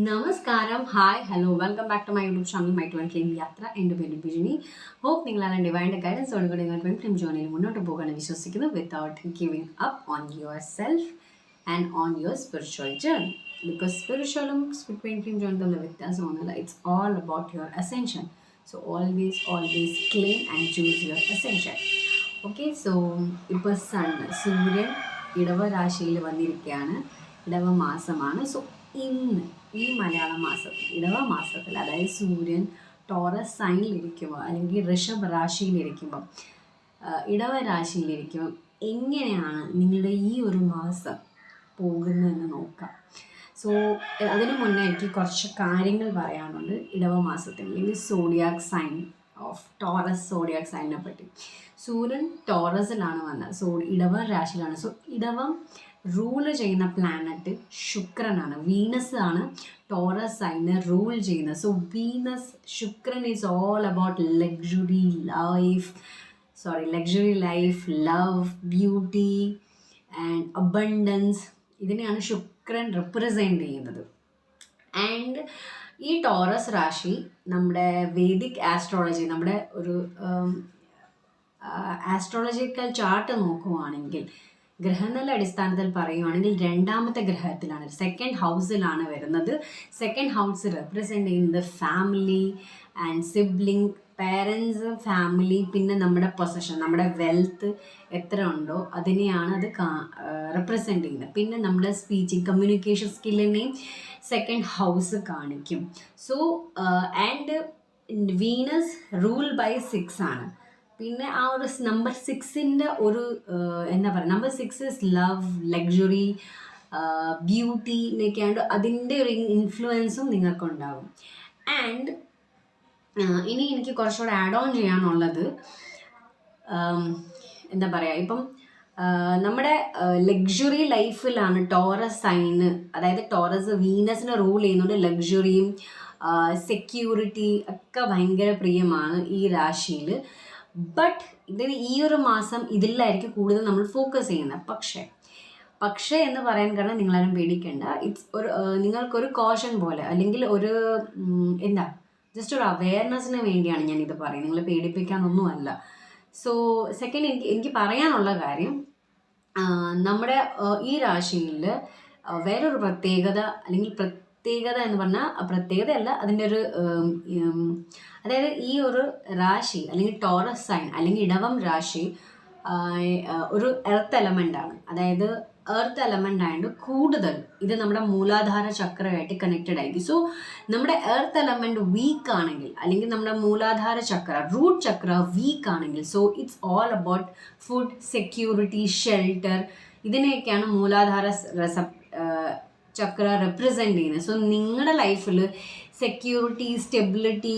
നമസ്കാരം, hi, hello, welcome back to my YouTube channel my 20 യാത്ര. എൻ്റെ പേര് ബിജിനി. ഹോപ്പ് നിങ്ങളെല്ലാം ഡിവൈൻ്റെ ഗൈഡൻസോടുകൂടി നിങ്ങൾ ട്വൻ ജേർണിയിൽ മുന്നോട്ട് പോകാൻ വിശ്വസിക്കുന്നു without giving up on yourself and on your spiritual journey. Because സ്പിരിച്വലും ട്വൻ ജേർണി തമ്മിൽ വ്യത്യാസമൊന്നുമില്ല. It's all about your ascension. So always claim and choose your ascension. Okay, so ഇപ്പോൾ സൂര്യൻ ഇടവ രാശിയിൽ വന്നിരിക്കുകയാണ്. ഇടവ മാസമാണ്. സോ ഇന്ന് ഈ മലയാള മാസത്തിൽ ഇടവ മാസത്തിൽ, അതായത് സൂര്യൻ ടോറസ് സൈനിലിരിക്കുമ്പോൾ അല്ലെങ്കിൽ ഋഷഭ രാശിയിലിരിക്കുമ്പം, ഇടവ രാശിയിലിരിക്കുമ്പം എങ്ങനെയാണ് നിങ്ങളുടെ ഈ ഒരു മാസം പോകുന്നതെന്ന് നോക്കാം. സോ അതിനു മുന്നേ എനിക്ക് കുറച്ച് കാര്യങ്ങൾ പറയാനുണ്ട് ഇടവ മാസത്തിൽ അല്ലെങ്കിൽ zodiac sign of Taurus zodiac സൈനിനെ പറ്റി. സൂര്യൻ ടോറസിലാണ് വന്നത്. സോ ഇടവ രാശിയിലാണ്. സോ ഇടവം റൂള് ചെയ്യുന്ന പ്ലാനറ്റ് ശുക്രനാണ്. വീനസ് ആണ് ടോറസ് സൈനെ റൂൾ ചെയ്യുന്നത്. സോ ശുക്രൻ is all about luxury life, love, beauty and abundance. ഇതിനെയാണ് ശുക്രൻ റിപ്രസെൻ്റ് ചെയ്യുന്നത്. ആൻഡ് ഈ ടോറസ് രാശി നമ്മുടെ വേദിക് ആസ്ട്രോളജി, നമ്മുടെ ഒരു ആസ്ട്രോളജിക്കൽ ചാർട്ട് നോക്കുവാണെങ്കിൽ, ഗ്രഹനില അടിസ്ഥാനത്തിൽ പറയുവാണെങ്കിൽ രണ്ടാമത്തെ ഗ്രഹത്തിലാണ്, സെക്കൻഡ് ഹൗസിലാണ് വരുന്നത്. സെക്കൻഡ് ഹൗസ് റെപ്രസെൻ്റ് ചെയ്യുന്നത് family and sibling, parents, family, പിന്നെ നമ്മുടെ പൊസഷൻ, നമ്മുടെ വെൽത്ത് എത്ര ഉണ്ടോ അതിനെയാണ് അത് റെപ്രസെൻ്റ് ചെയ്യുന്നത്. പിന്നെ നമ്മുടെ സ്പീച്ചിങ്, കമ്മ്യൂണിക്കേഷൻ സ്കില്ലിനെയും സെക്കൻഡ് ഹൗസ് കാണിക്കും. So and Venus rule by 6 ആണ്. പിന്നെ ആ ഒരു നമ്പർ 6ൻ്റെ ഒരു എന്താ പറയുക, number 6 is love, luxury, beauty എന്നൊക്കെയാണ്ട് അതിൻ്റെ ഒരു ഇൻഫ്ലുവൻസും നിങ്ങൾക്കുണ്ടാകും. ആൻഡ് ഇനി എനിക്ക് കുറച്ചുകൂടെ ആഡ് ഓൺ ചെയ്യാനുള്ളത്, എന്താ പറയുക, ഇപ്പം നമ്മുടെ ലക്ഷറി ലൈഫിലാണ് ടോറസ് സൈന്, അതായത് ടോറസ് വീനസിനെ റൂൾ ചെയ്യുന്നുണ്ട്. ലക്ഷറിയും സെക്യൂരിറ്റി ഒക്കെ ഭയങ്കര പ്രിയമാണ് ഈ രാശിയിൽ. ബട്ട് ഇതിന് ഈ ഒരു മാസം ഇതിലായിരിക്കും കൂടുതൽ നമ്മൾ ഫോക്കസ് ചെയ്യുന്നത്. പക്ഷേ എന്ന് പറയാൻ കാരണം നിങ്ങളാരും പേടിക്കേണ്ട. ഇറ്റ്സ് ഒരു നിങ്ങൾക്കൊരു കോഷൻ പോലെ, അല്ലെങ്കിൽ ഒരു എന്താ ജസ്റ്റ് ഒരു അവെയർനെസ്സിന് വേണ്ടിയാണ് ഞാനിത് പറയുന്നത്, നിങ്ങളെ പേടിപ്പിക്കാനൊന്നുമല്ല. സോ സെക്കൻഡ്, എനിക്ക് പറയാനുള്ള കാര്യം, നമ്മുടെ ഈ രാശിയിൽ വേറൊരു പ്രത്യേകത, അല്ലെങ്കിൽ പ്രത്യേകത എന്ന് പറഞ്ഞാൽ പ്രത്യേകതയല്ല, അതിൻ്റെ ഒരു അതായത് ഈ ഒരു രാശി അല്ലെങ്കിൽ ടോറസ് സൈൻ അല്ലെങ്കിൽ ഇടവം രാശി ഒരു എർത്ത് എലമെൻ്റാണ്. അതായത് എർത്ത് എലമെൻ്റ് ആയതുകൊണ്ട് കൂടുതൽ ഇത് നമ്മുടെ മൂലാധാര ചക്രമായിട്ട് കണക്റ്റഡ് ആയിരിക്കും. സോ നമ്മുടെ എർത്ത് എലമെൻറ്റ് വീക്ക് ആണെങ്കിൽ, അല്ലെങ്കിൽ നമ്മുടെ മൂലാധാര ചക്ര, റൂട്ട് ചക്ര വീക്ക് ആണെങ്കിൽ, so it's all about food, security, shelter, ഇതിനെയൊക്കെയാണ് മൂലാധാര ചക്ര റെപ്രസെൻ്റ് ചെയ്യുന്നത്. സോ നിങ്ങളുടെ ലൈഫിൽ സെക്യൂരിറ്റി, സ്റ്റെബിലിറ്റി,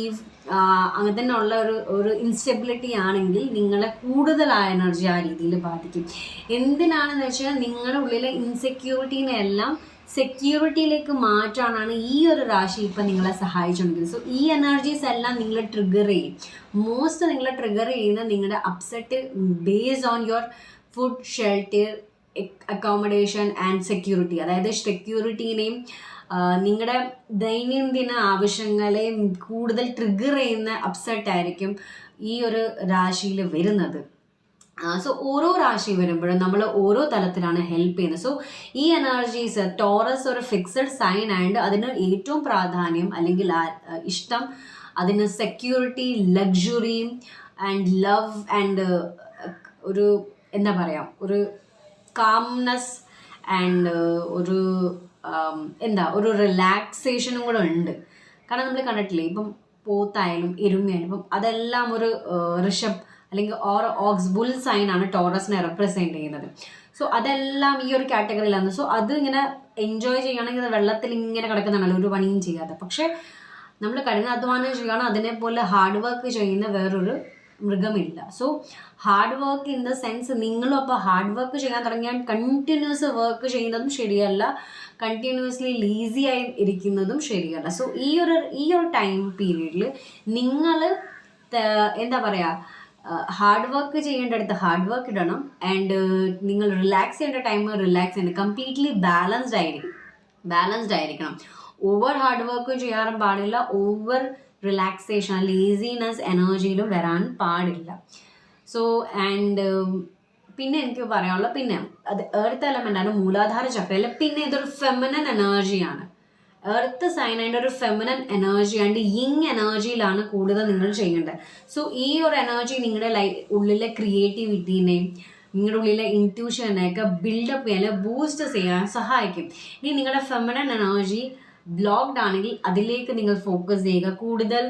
അങ്ങനെ തന്നെ ഉള്ള ഒരു ഇൻസ്റ്റെബിലിറ്റി ആണെങ്കിൽ നിങ്ങളെ കൂടുതലായ എനർജി ആ രീതിയിൽ ബാധിക്കും. എന്തിനാണെന്ന് വെച്ചാൽ നിങ്ങളുടെ ഉള്ളിലെ ഇൻസെക്യൂരിറ്റീനെ എല്ലാം സെക്യൂരിറ്റിയിലേക്ക് മാറ്റാനാണ് ഈ ഒരു രാശി ഇപ്പം നിങ്ങളെ സഹായിച്ചുകൊണ്ടിരിക്കുന്നത്. സോ ഈ എനർജീസ് എല്ലാം നിങ്ങളെ ട്രിഗർ ചെയ്യും. മോസ്റ്റ് നിങ്ങളെ ട്രിഗർ ചെയ്യുന്ന നിങ്ങളുടെ upset based on your food, shelter, accommodation and security. അതായത് സെക്യൂരിറ്റീനെയും നിങ്ങളുടെ ദൈനംദിന ആവശ്യങ്ങളെയും കൂടുതൽ ട്രിഗർ ചെയ്യുന്ന അപ്സെറ്റ് ആയിരിക്കും ഈ ഒരു രാശിയിൽ വരുന്നത്. സോ ഓരോ രാശി വരുമ്പോഴും നമ്മൾ ഓരോ തലത്തിലാണ് ഹെൽപ്പ് ചെയ്യുന്നത്. സോ ഈ എനർജീസ്, ടോറസ് ഒരു ഫിക്സഡ് സൈൻ ആയതുകൊണ്ട് അതിന് ഏറ്റവും പ്രാധാന്യം അല്ലെങ്കിൽ ഇഷ്ടം അതിന് സെക്യൂരിറ്റി, ലക്ഷറിയും ആൻഡ് ലവ് ആൻഡ് ഒരു എന്താ പറയുക, ഒരു കാംനെസ് ആൻഡ് ഒരു ഒരു റിലാക്സേഷനും കൂടെ ഉണ്ട്. കാരണം നമ്മൾ കണ്ടിട്ടില്ലേ, ഇപ്പം പോത്തായാലും എരുമയായാലും ഇപ്പം അതെല്ലാം ഒരു ഋഷഭ് അല്ലെങ്കിൽ ഓക്സ് ബുൾ സൈനാണ് ടോറസിനെ റെപ്രസെൻ്റ് ചെയ്യുന്നത്. സോ അതെല്ലാം ഈ ഒരു കാറ്റഗറിയിലാണ്. സോ അത് ഇങ്ങനെ എൻജോയ് ചെയ്യുകയാണെങ്കിൽ വെള്ളത്തിൽ ഇങ്ങനെ കിടക്കുന്നതാണല്ലോ, ഒരു പണിയും ചെയ്യാതെ. പക്ഷേ നമ്മൾ കഠിനാധ്വാനം ചെയ്യുകയാണ്, അതിനെപ്പോലെ ഹാർഡ് വർക്ക് ചെയ്യുന്ന വേറൊരു മൃഗമില്ല. So hard work in the sense, നിങ്ങളും അപ്പോൾ ഹാർഡ് വർക്ക് ചെയ്യാൻ തുടങ്ങിയാൽ കണ്ടിന്യൂസ് വർക്ക് ചെയ്യുന്നതും ശരിയല്ല, കണ്ടിന്യൂസ്ലി ലീസി ആയി ഇരിക്കുന്നതും ശരിയല്ല. സോ ഈ ഒരു ടൈം പീരീഡിൽ നിങ്ങൾ എന്താ പറയുക, ഹാർഡ് വർക്ക് ചെയ്യേണ്ടടുത്ത് ഹാർഡ് വർക്ക് ഇടണം. ആൻഡ് നിങ്ങൾ റിലാക്സ് ചെയ്യേണ്ട ടൈം റിലാക്സ് ചെയ്യണം. കംപ്ലീറ്റ്ലി ബാലൻസ്ഡ് ആയിരിക്കണം. ഓവർ ഹാർഡ് വർക്കും ചെയ്യാറും പാടില്ല, ഓവർ റിലാക്സേഷൻ ലേസിനെസ് എനർജിയിലും വരാൻ പാടില്ല. സോ ആൻഡ് പിന്നെ എനിക്ക് പറയാനുള്ള പിന്നെ അത് എർത്ത് എലമെൻ്റാണ്, മൂലാധാര ചക്രയിൽ. പിന്നെ ഇതൊരു ഫെമിനൻ എനർജിയാണ്. എർത്ത് സൈൻ അതിൻ്റെ ഒരു ഫെമിനൻ എനർജി ആൻഡ് യിങ് എനർജിയിലാണ് കൂടുതൽ നിങ്ങൾ ചെയ്യേണ്ടത്. സോ ഈ ഒരു എനർജി നിങ്ങളുടെ ഉള്ളിലെ ക്രിയേറ്റിവിറ്റീനെയും നിങ്ങളുടെ ഉള്ളിലെ ഇൻറ്റ്യൂഷനെയൊക്കെ ബിൽഡപ്പ് ചെയ്യാൻ ബൂസ്റ്റ് ചെയ്യാൻ സഹായിക്കും. ഇനി നിങ്ങളുടെ ഫെമിനൻ എനർജി ബ്ലോക്ക്ഡ് ആണെങ്കിൽ അതിലേക്ക് നിങ്ങൾ ഫോക്കസ് ചെയ്യുക. കൂടുതൽ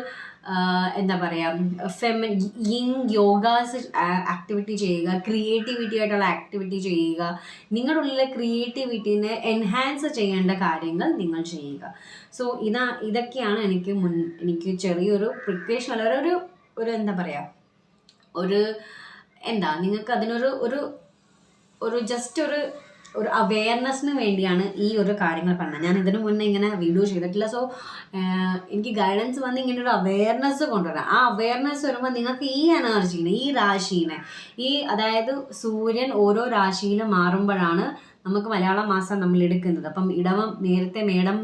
എന്താ പറയുക, യിങ് യോഗാസ് ആക്ടിവിറ്റി ചെയ്യുക, ക്രിയേറ്റിവിറ്റി ആയിട്ടുള്ള ആക്ടിവിറ്റി ചെയ്യുക. നിങ്ങളുടെ ഉള്ളിലെ ക്രിയേറ്റിവിറ്റീനെ എൻഹാൻസ് ചെയ്യേണ്ട കാര്യങ്ങൾ നിങ്ങൾ ചെയ്യുക. സോ ഇതൊക്കെയാണ് എനിക്ക് ചെറിയൊരു പ്രിപ്പറേഷൻ അല്ല ഒരു എന്താ പറയുക, നിങ്ങൾക്ക് അതിനൊരു ജസ്റ്റ് ഒരു അവെയർനെസ്സിന് വേണ്ടിയാണ് ഈ ഒരു കാര്യങ്ങൾ പറഞ്ഞത്. ഞാൻ ഇതിനു മുന്നേ ഇങ്ങനെ വീഡിയോ ചെയ്തിട്ടില്ല. സോ എനിക്ക് ഗൈഡൻസ് വന്ന് ഇങ്ങനെ ഒരു അവെയർനെസ് കൊണ്ടുവരാം. ആ അവെയർനെസ് വരുമ്പോൾ നിങ്ങൾക്ക് ഈ എനർജീനെ, ഈ രാശീനെ, അതായത് സൂര്യൻ ഓരോ രാശിയിലും മാറുമ്പോഴാണ് നമുക്ക് മലയാള മാസം നമ്മൾ എടുക്കുന്നത്. അപ്പം നേരത്തെ മേടം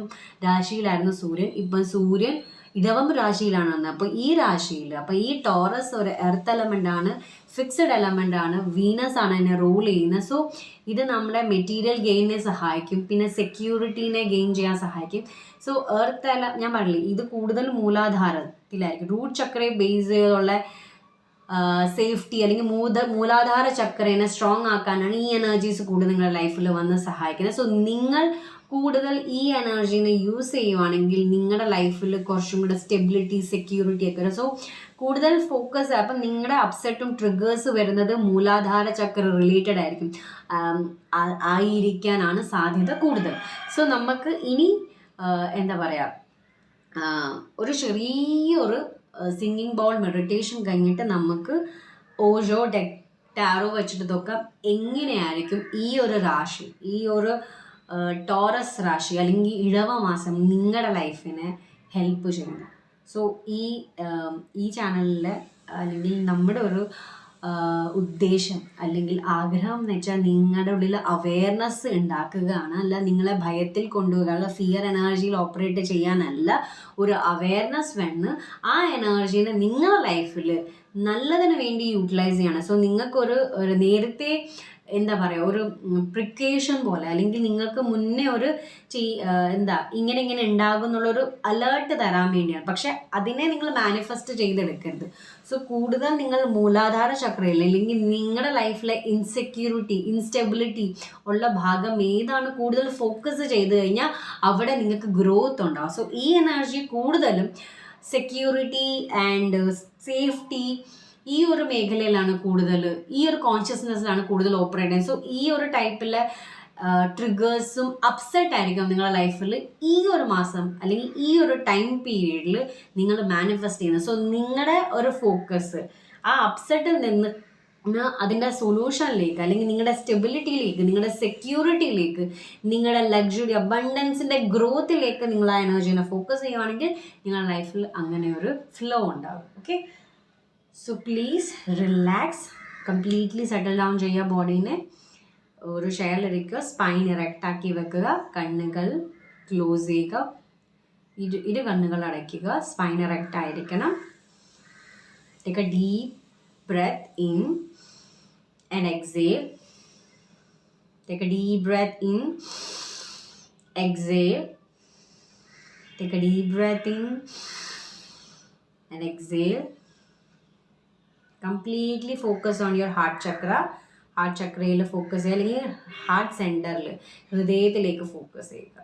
രാശിയിലായിരുന്നു സൂര്യൻ, ഇപ്പം സൂര്യൻ ഇടവം രാശിയിലാണ് വന്നത്. അപ്പോൾ ഈ രാശിയിൽ, അപ്പോൾ ഈ ടോറസ് ഒരു എർത്ത് എലമെൻ്റ് ആണ്, ഫിക്സഡ് എലമെൻ്റ് ആണ്, വീനസ് ആണ് അതിനെ റൂൾ ചെയ്യുന്നത്. സോ ഇത് നമ്മുടെ മെറ്റീരിയൽ ഗെയിനെ സഹായിക്കും, പിന്നെ സെക്യൂരിറ്റീനെ ഗെയിൻ ചെയ്യാൻ സഹായിക്കും. സോ ഞാൻ പറഞ്ഞില്ലേ, ഇത് കൂടുതൽ മൂലാധാരത്തിലായിരിക്കും. റൂട്ട് ചക്രയെ ബേസ് ചെയ്തുള്ള സേഫ്റ്റി അല്ലെങ്കിൽ മൂലാധാര ചക്രേനെ സ്ട്രോങ് ആക്കാനാണ് ഈ എനർജീസ് കൂടുതൽ നിങ്ങളുടെ ലൈഫിൽ വന്ന് സഹായിക്കുന്നത്. സോ നിങ്ങൾ കൂടുതൽ ഈ എനർജീനെ യൂസ് ചെയ്യുവാണെങ്കിൽ നിങ്ങളുടെ ലൈഫിൽ കുറച്ചും കൂടെ സ്റ്റെബിലിറ്റി, സെക്യൂരിറ്റി ഒക്കെ വരും. സോ കൂടുതൽ ഫോക്കസ്, അപ്പം നിങ്ങളുടെ അപ്സെറ്റും ട്രിഗേഴ്സ് വരുന്നത് മൂലാധാര ചക്ര റിലേറ്റഡ് ആയിരിക്കും, ആയിരിക്കാനാണ് സാധ്യത കൂടുതൽ. സോ നമുക്ക് ഇനി എന്താ പറയുക, ഒരു ചെറിയൊരു സിംഗിങ് ബോൾ മെഡിറ്റേഷൻ കഴിഞ്ഞിട്ട് നമുക്ക് ഓജോ ടാരോ വെച്ചിട്ട് നോക്കാം എങ്ങനെയായിരിക്കും ഈ ഒരു രാശി, ഈ ഒരു ടോറസ് രാശി അല്ലെങ്കിൽ ഇടവ മാസം നിങ്ങളുടെ ലൈഫിനെ ഹെൽപ്പ് ചെയ്യുന്നത്. സോ ഈ ചാനലിൽ അല്ലെങ്കിൽ നമ്മുടെ ഒരു ഉദ്ദേശം അല്ലെങ്കിൽ ആഗ്രഹം എന്ന് വെച്ചാൽ നിങ്ങളുടെ ഉള്ളിൽ അവെയർനെസ് ഉണ്ടാക്കുകയാണ്, അല്ല നിങ്ങളെ ഭയത്തിൽ കൊണ്ടുപോകാനുള്ള ഫിയർ എനർജിയിൽ ഓപ്പറേറ്റ് ചെയ്യാനല്ല. ഒരു അവെയർനെസ് വേണം, ആ എനർജീനെ നിങ്ങളുടെ ലൈഫിൽ നല്ലതിന് വേണ്ടി യൂട്ടിലൈസ് ചെയ്യണം. സോ നിങ്ങൾക്കൊരു നേരത്തെ എന്താ പറയുക, ഒരു പ്രിക്കോഷൻ പോലെ, അല്ലെങ്കിൽ നിങ്ങൾക്ക് മുന്നേ ഇങ്ങനെ ഉണ്ടാകും എന്നുള്ളൊരു അലേർട്ട് തരാൻ വേണ്ടിയാണ്. പക്ഷെ അതിനെ നിങ്ങൾ മാനിഫെസ്റ്റ് ചെയ്തെടുക്കരുത്. സോ കൂടുതൽ നിങ്ങൾ മൂലാധാര ചക്രയിൽ അല്ലെങ്കിൽ നിങ്ങളുടെ ലൈഫിലെ ഇൻസ്റ്റെബിലിറ്റി ഉള്ള ഭാഗം ഏതാണ് കൂടുതൽ ഫോക്കസ് ചെയ്ത് കഴിഞ്ഞാൽ അവിടെ നിങ്ങൾക്ക് ഗ്രോത്ത് ഉണ്ടാവും. സോ ഈ എനർജി കൂടുതലും സെക്യൂരിറ്റി ആൻഡ് സേഫ്റ്റി ഈ ഒരു മേഖലയിലാണ് കൂടുതൽ, ഈ ഒരു കോൺഷ്യസ്നെസ്സിലാണ് കൂടുതൽ ഓപ്പറേറ്റ് ചെയ്യുന്നത്. സോ ഈ ഒരു ടൈപ്പിലെ ട്രിഗേഴ്സും അപ്സെറ്റ് ആയിരിക്കും നിങ്ങളുടെ ലൈഫിൽ ഈ ഒരു മാസം അല്ലെങ്കിൽ ഈ ഒരു ടൈം പീരീഡിൽ നിങ്ങൾ മാനിഫെസ്റ്റ് ചെയ്യുന്നത്. സോ നിങ്ങളുടെ ഒരു ഫോക്കസ് ആ അപ്സെറ്റിൽ നിന്ന് അതിൻ്റെ സൊല്യൂഷനിലേക്ക് അല്ലെങ്കിൽ നിങ്ങളുടെ സ്റ്റെബിലിറ്റിയിലേക്ക്, നിങ്ങളുടെ സെക്യൂരിറ്റിയിലേക്ക്, നിങ്ങളുടെ ലക്ഷറി അബണ്ടൻസിൻ്റെ ഗ്രോത്തിലേക്ക് നിങ്ങൾ ആ എനർജീനെ ഫോക്കസ് ചെയ്യുവാണെങ്കിൽ നിങ്ങളുടെ ലൈഫിൽ അങ്ങനെ ഒരു ഫ്ലോ ഉണ്ടാകും. Okay, so please relax, completely settle down ചെയ്യുക. ബോഡീനെ ഒരു ചെയറിലിരിക്കുക, സ്പൈൻ ഇറക്റ്റ് ആക്കി വെക്കുക, കണ്ണുകൾ ക്ലോസ് ചെയ്യുക, ഇരു കണ്ണുകൾ അടയ്ക്കുക, സ്പൈൻ ഇറക്റ്റ് ആയിരിക്കണം. Take A deep breath in and exhale. Take a deep breath in, exhale. Take a deep breath in and exhale. Completely focus on your heart chakra. Heart chakra il focus cheyya, heart center il hridayathilekku focus cheyuka.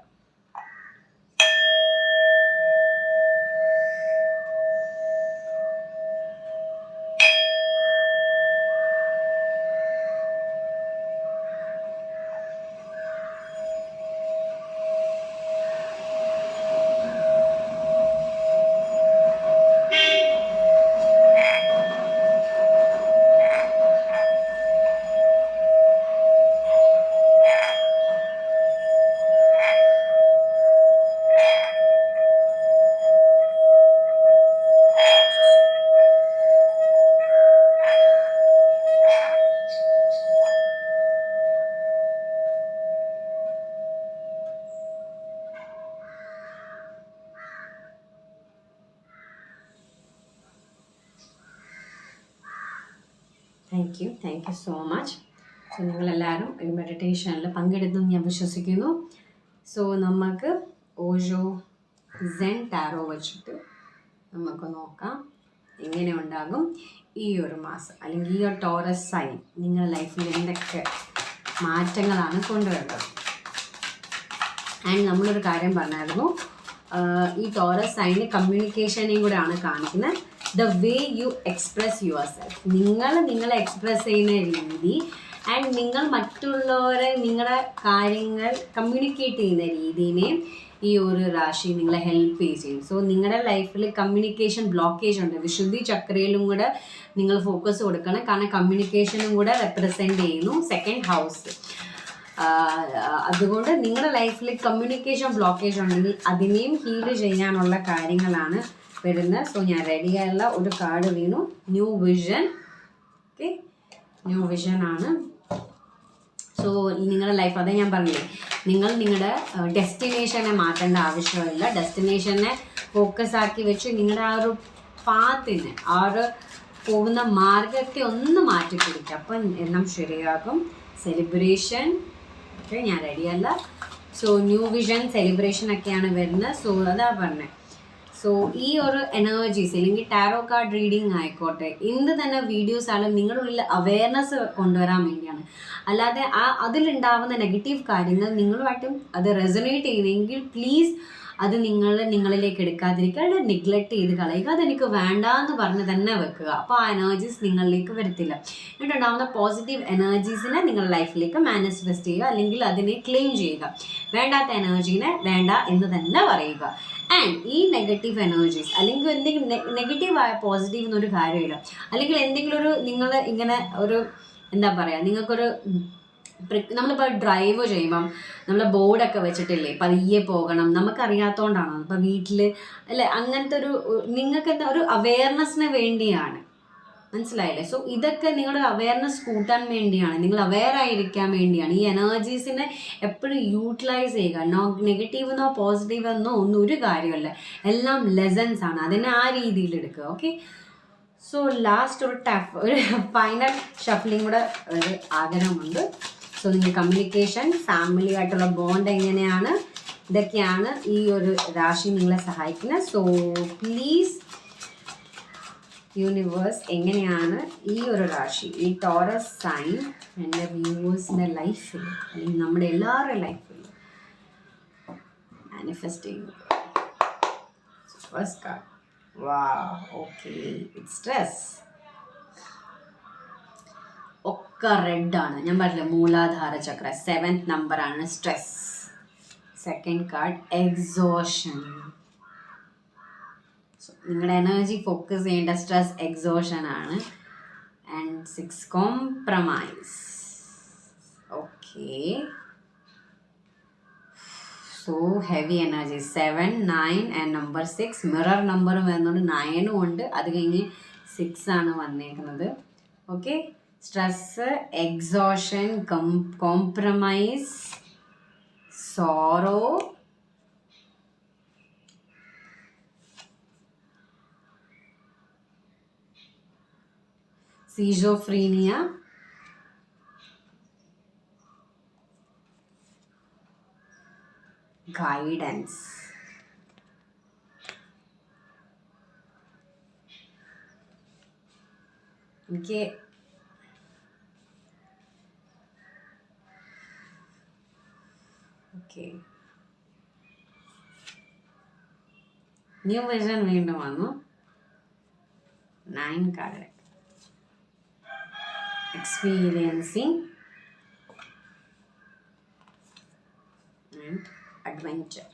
Thank you so much. So നിങ്ങളെല്ലാവരും ഈ മെഡിറ്റേഷനിൽ പങ്കെടുത്തെന്ന് ഞാൻ വിശ്വസിക്കുന്നു. So നമുക്ക് Osho Sen tarot വെച്ചിട്ട് നമുക്ക് നോക്കാം എങ്ങനെ ഉണ്ടാകും ഈ ഒരു മാസം, അല്ലെങ്കിൽ ഈ ഒരു ടോറസ് സൈൻ നിങ്ങളുടെ ലൈഫിൽ എന്തൊക്കെ മാറ്റങ്ങളാണ് കൊണ്ടുവരേണ്ടത്. ആൻഡ് നമ്മളൊരു കാര്യം പറഞ്ഞായിരുന്നു, ഈ ടോറസ് സൈന് കമ്മ്യൂണിക്കേഷനെയും കൂടെ ആണ് കാണിക്കുന്നത്. The way U express your self, നിങ്ങളെ എക്സ്പ്രസ് ചെയ്യുന്ന രീതി ആൻഡ് നിങ്ങൾ മറ്റുള്ളവരെ നിങ്ങളുടെ കാര്യങ്ങൾ കമ്മ്യൂണിക്കേറ്റ് ചെയ്യുന്ന രീതിനെ ഈ ഒരു രാശി നിങ്ങളെ ഹെൽപ്പ് ചെയ്യും. സോ നിങ്ങളുടെ ലൈഫിൽ കമ്മ്യൂണിക്കേഷൻ ബ്ലോക്കേജ് ഉണ്ട്, വിശുദ്ധി ചക്രയിലും കൂടെ നിങ്ങൾ ഫോക്കസ് കൊടുക്കണം. കാരണം കമ്മ്യൂണിക്കേഷനും കൂടെ റെപ്രസെൻ്റ് ചെയ്യുന്നു സെക്കൻഡ് ഹൗസ്. അതുകൊണ്ട് നിങ്ങളുടെ ലൈഫിൽ കമ്മ്യൂണിക്കേഷൻ ബ്ലോക്കേജ് ഉണ്ടെങ്കിൽ അതിനെയും ഹീൽ ചെയ്യാനുള്ള കാര്യങ്ങളാണ് വരുന്നത്. സോ ഞാൻ റെഡിയായുള്ള ഒരു കാർഡ് വീണു, new vision. Okay, new vision ആണ്. സോ നിങ്ങളുടെ ലൈഫ്, അതേ ഞാൻ പറഞ്ഞില്ലേ, നിങ്ങൾ നിങ്ങളുടെ ഡെസ്റ്റിനേഷനെ മാറ്റേണ്ട ആവശ്യമില്ല. ഡെസ്റ്റിനേഷനെ ഫോക്കസ് ആക്കി വെച്ച് നിങ്ങളുടെ ആ ഒരു പാത്തിനെ, ആ ഒരു പോകുന്ന മാർഗത്തെ ഒന്ന് മാറ്റി പിടിക്കുക, അപ്പം എല്ലാം ശരിയാകും. സെലിബ്രേഷൻ, ഓക്കെ, ഞാൻ റെഡിയല്ല. സോ ന്യൂ വിഷൻ സെലിബ്രേഷൻ ഒക്കെയാണ് വരുന്നത്. സോ അതാ പറഞ്ഞത്. സോ ഈ ഒരു എനർജീസ്, അല്ലെങ്കിൽ ടാരോ കാർഡ് റീഡിങ് ആയിക്കോട്ടെ, എന്ത് തന്നെ വീഡിയോസ് ആയാലും നിങ്ങളുടെ ഉള്ളിൽ അവയർനെസ് കൊണ്ടുവരാൻ വേണ്ടിയാണ്. അല്ലാതെ അതിലുണ്ടാവുന്ന നെഗറ്റീവ് കാര്യങ്ങൾ നിങ്ങളുമായിട്ടും അത് റെസൊനേറ്റ് ചെയ്യുന്നെങ്കിൽ പ്ലീസ് അത് നിങ്ങളിലേക്ക് എടുക്കാതിരിക്കുക, അത് നെഗ്ലക്റ്റ് ചെയ്ത് കളയുക. അതെനിക്ക് വേണ്ട എന്ന് പറഞ്ഞ് തന്നെ വെക്കുക. അപ്പോൾ ആ എനർജീസ് നിങ്ങളിലേക്ക് വരത്തില്ല. എന്നിട്ടുണ്ടാകുന്ന പോസിറ്റീവ് എനർജീസിനെ നിങ്ങളുടെ ലൈഫിലേക്ക് മാനിഫെസ്റ്റ് ചെയ്യുക, അല്ലെങ്കിൽ അതിനെ ക്ലെയിം ചെയ്യുക. വേണ്ടാത്ത എനർജീനെ വേണ്ട എന്ന് തന്നെ പറയുക. ആൻഡ് ഈ നെഗറ്റീവ് എനർജീസ്, അല്ലെങ്കിൽ എന്തെങ്കിലും നെഗറ്റീവായ പോസിറ്റീവ് എന്നൊരു കാര്യമില്ല. അല്ലെങ്കിൽ എന്തെങ്കിലും ഒരു നിങ്ങൾ ഇങ്ങനെ ഒരു എന്താ പറയുക, നിങ്ങൾക്കൊരു നമ്മളിപ്പോൾ ഡ്രൈവ് ചെയ്യുമ്പം നമ്മൾ ബോർഡൊക്കെ വെച്ചിട്ടില്ലേ പതിയെ പോകണം, നമുക്കറിയാത്തതുകൊണ്ടാണ്. ഇപ്പം വീട്ടിൽ അല്ലെ, അങ്ങനത്തെ ഒരു നിങ്ങൾക്ക് എന്താ ഒരു അവെയർനെസ്സിന് വേണ്ടിയാണ്, മനസ്സിലായില്ലേ? സോ ഇതൊക്കെ നിങ്ങളുടെ അവെയർനെസ് കൂട്ടാൻ വേണ്ടിയാണ്, നിങ്ങൾ അവെയർ ആയിരിക്കാൻ വേണ്ടിയാണ്. ഈ എനർജീസിനെ എപ്പോഴും യൂട്ടിലൈസ് ചെയ്യുക. നെഗറ്റീവ് എന്നോ പോസിറ്റീവ് എന്നോ ഒന്നും ഒരു കാര്യമല്ല, എല്ലാം ലെസൺസ് ആണ്. അതിനെ ആ രീതിയിൽ എടുക്കുക. ഓക്കെ, സോ ലാസ്റ്റ് ഒരു ഫൈനൽ ഷഫ്ലിംഗ് കൂടെ ഒരു ആഗ്രഹമുണ്ട്. സോ നിങ്ങൾ കമ്മ്യൂണിക്കേഷൻ, ഫാമിലി ആയിട്ടുള്ള ബോണ്ട് എങ്ങനെയാണ്, ഇതൊക്കെയാണ് ഈ ഒരു രാശി നിങ്ങളെ സഹായിക്കുന്നത്. സോ പ്ലീസ് യൂണിവേഴ്സ്, എങ്ങനെയാണ് ഈ ഒരു രാശി, ഈ ടോറസ് സൈൻ എൻ്റെ വ്യൂവേഴ്സിൻ്റെ ലൈഫിൽ, അല്ലെങ്കിൽ നമ്മുടെ എല്ലാവരുടെ ലൈഫിൽ മാനിഫെസ്റ്റ് ചെയ്യുന്നത്? First card, wow, okay, it's stress. ഒക്കെ റെഡാണ്, ഞാൻ പറഞ്ഞില്ല, മൂലാധാര ചക്ര 7th നമ്പറാണ് സ്ട്രെസ്. Second card exhaustion. നിങ്ങളുടെ എനർജി ഫോക്കസ് ചെയ്യേണ്ട സ്ട്രെസ് എക്സോഷൻ ആണ്. And 6 compromise. Okay, so heavy energy. 7, 9 and number 6 mirror നമ്പറും വരുന്നുണ്ട്, 9ഉം ഉണ്ട്. അത് കഴിഞ്ഞ് 6 ആണ് വന്നേക്കുന്നത്. Okay, stress, exhaustion, compromise, sorrow, schizophrenia, guidance. Okay. Okay. New vision വീണ്ടും വന്നു. 9 card. Experiencing and adventure.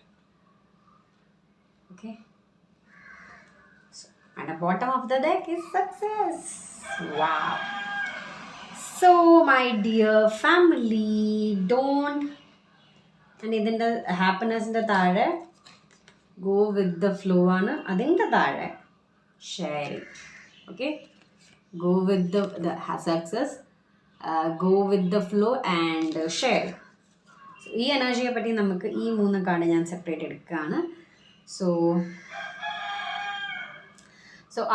Okay, so at the bottom of the deck is success. Wow. So my dear family, don't, and ഇതിൻ്റെ ഹാപ്പിനെസ്സിൻ്റെ താഴെ go with the flow ആണ്, അതിൻ്റെ താഴെ sharing. Okay, go with the success, go with the flow and share. So ഈ എനർജിയെ പറ്റി നമുക്ക് ഈ 3 card ഞാൻ സെപ്പറേറ്റ് എടുക്കുകയാണ്. സോ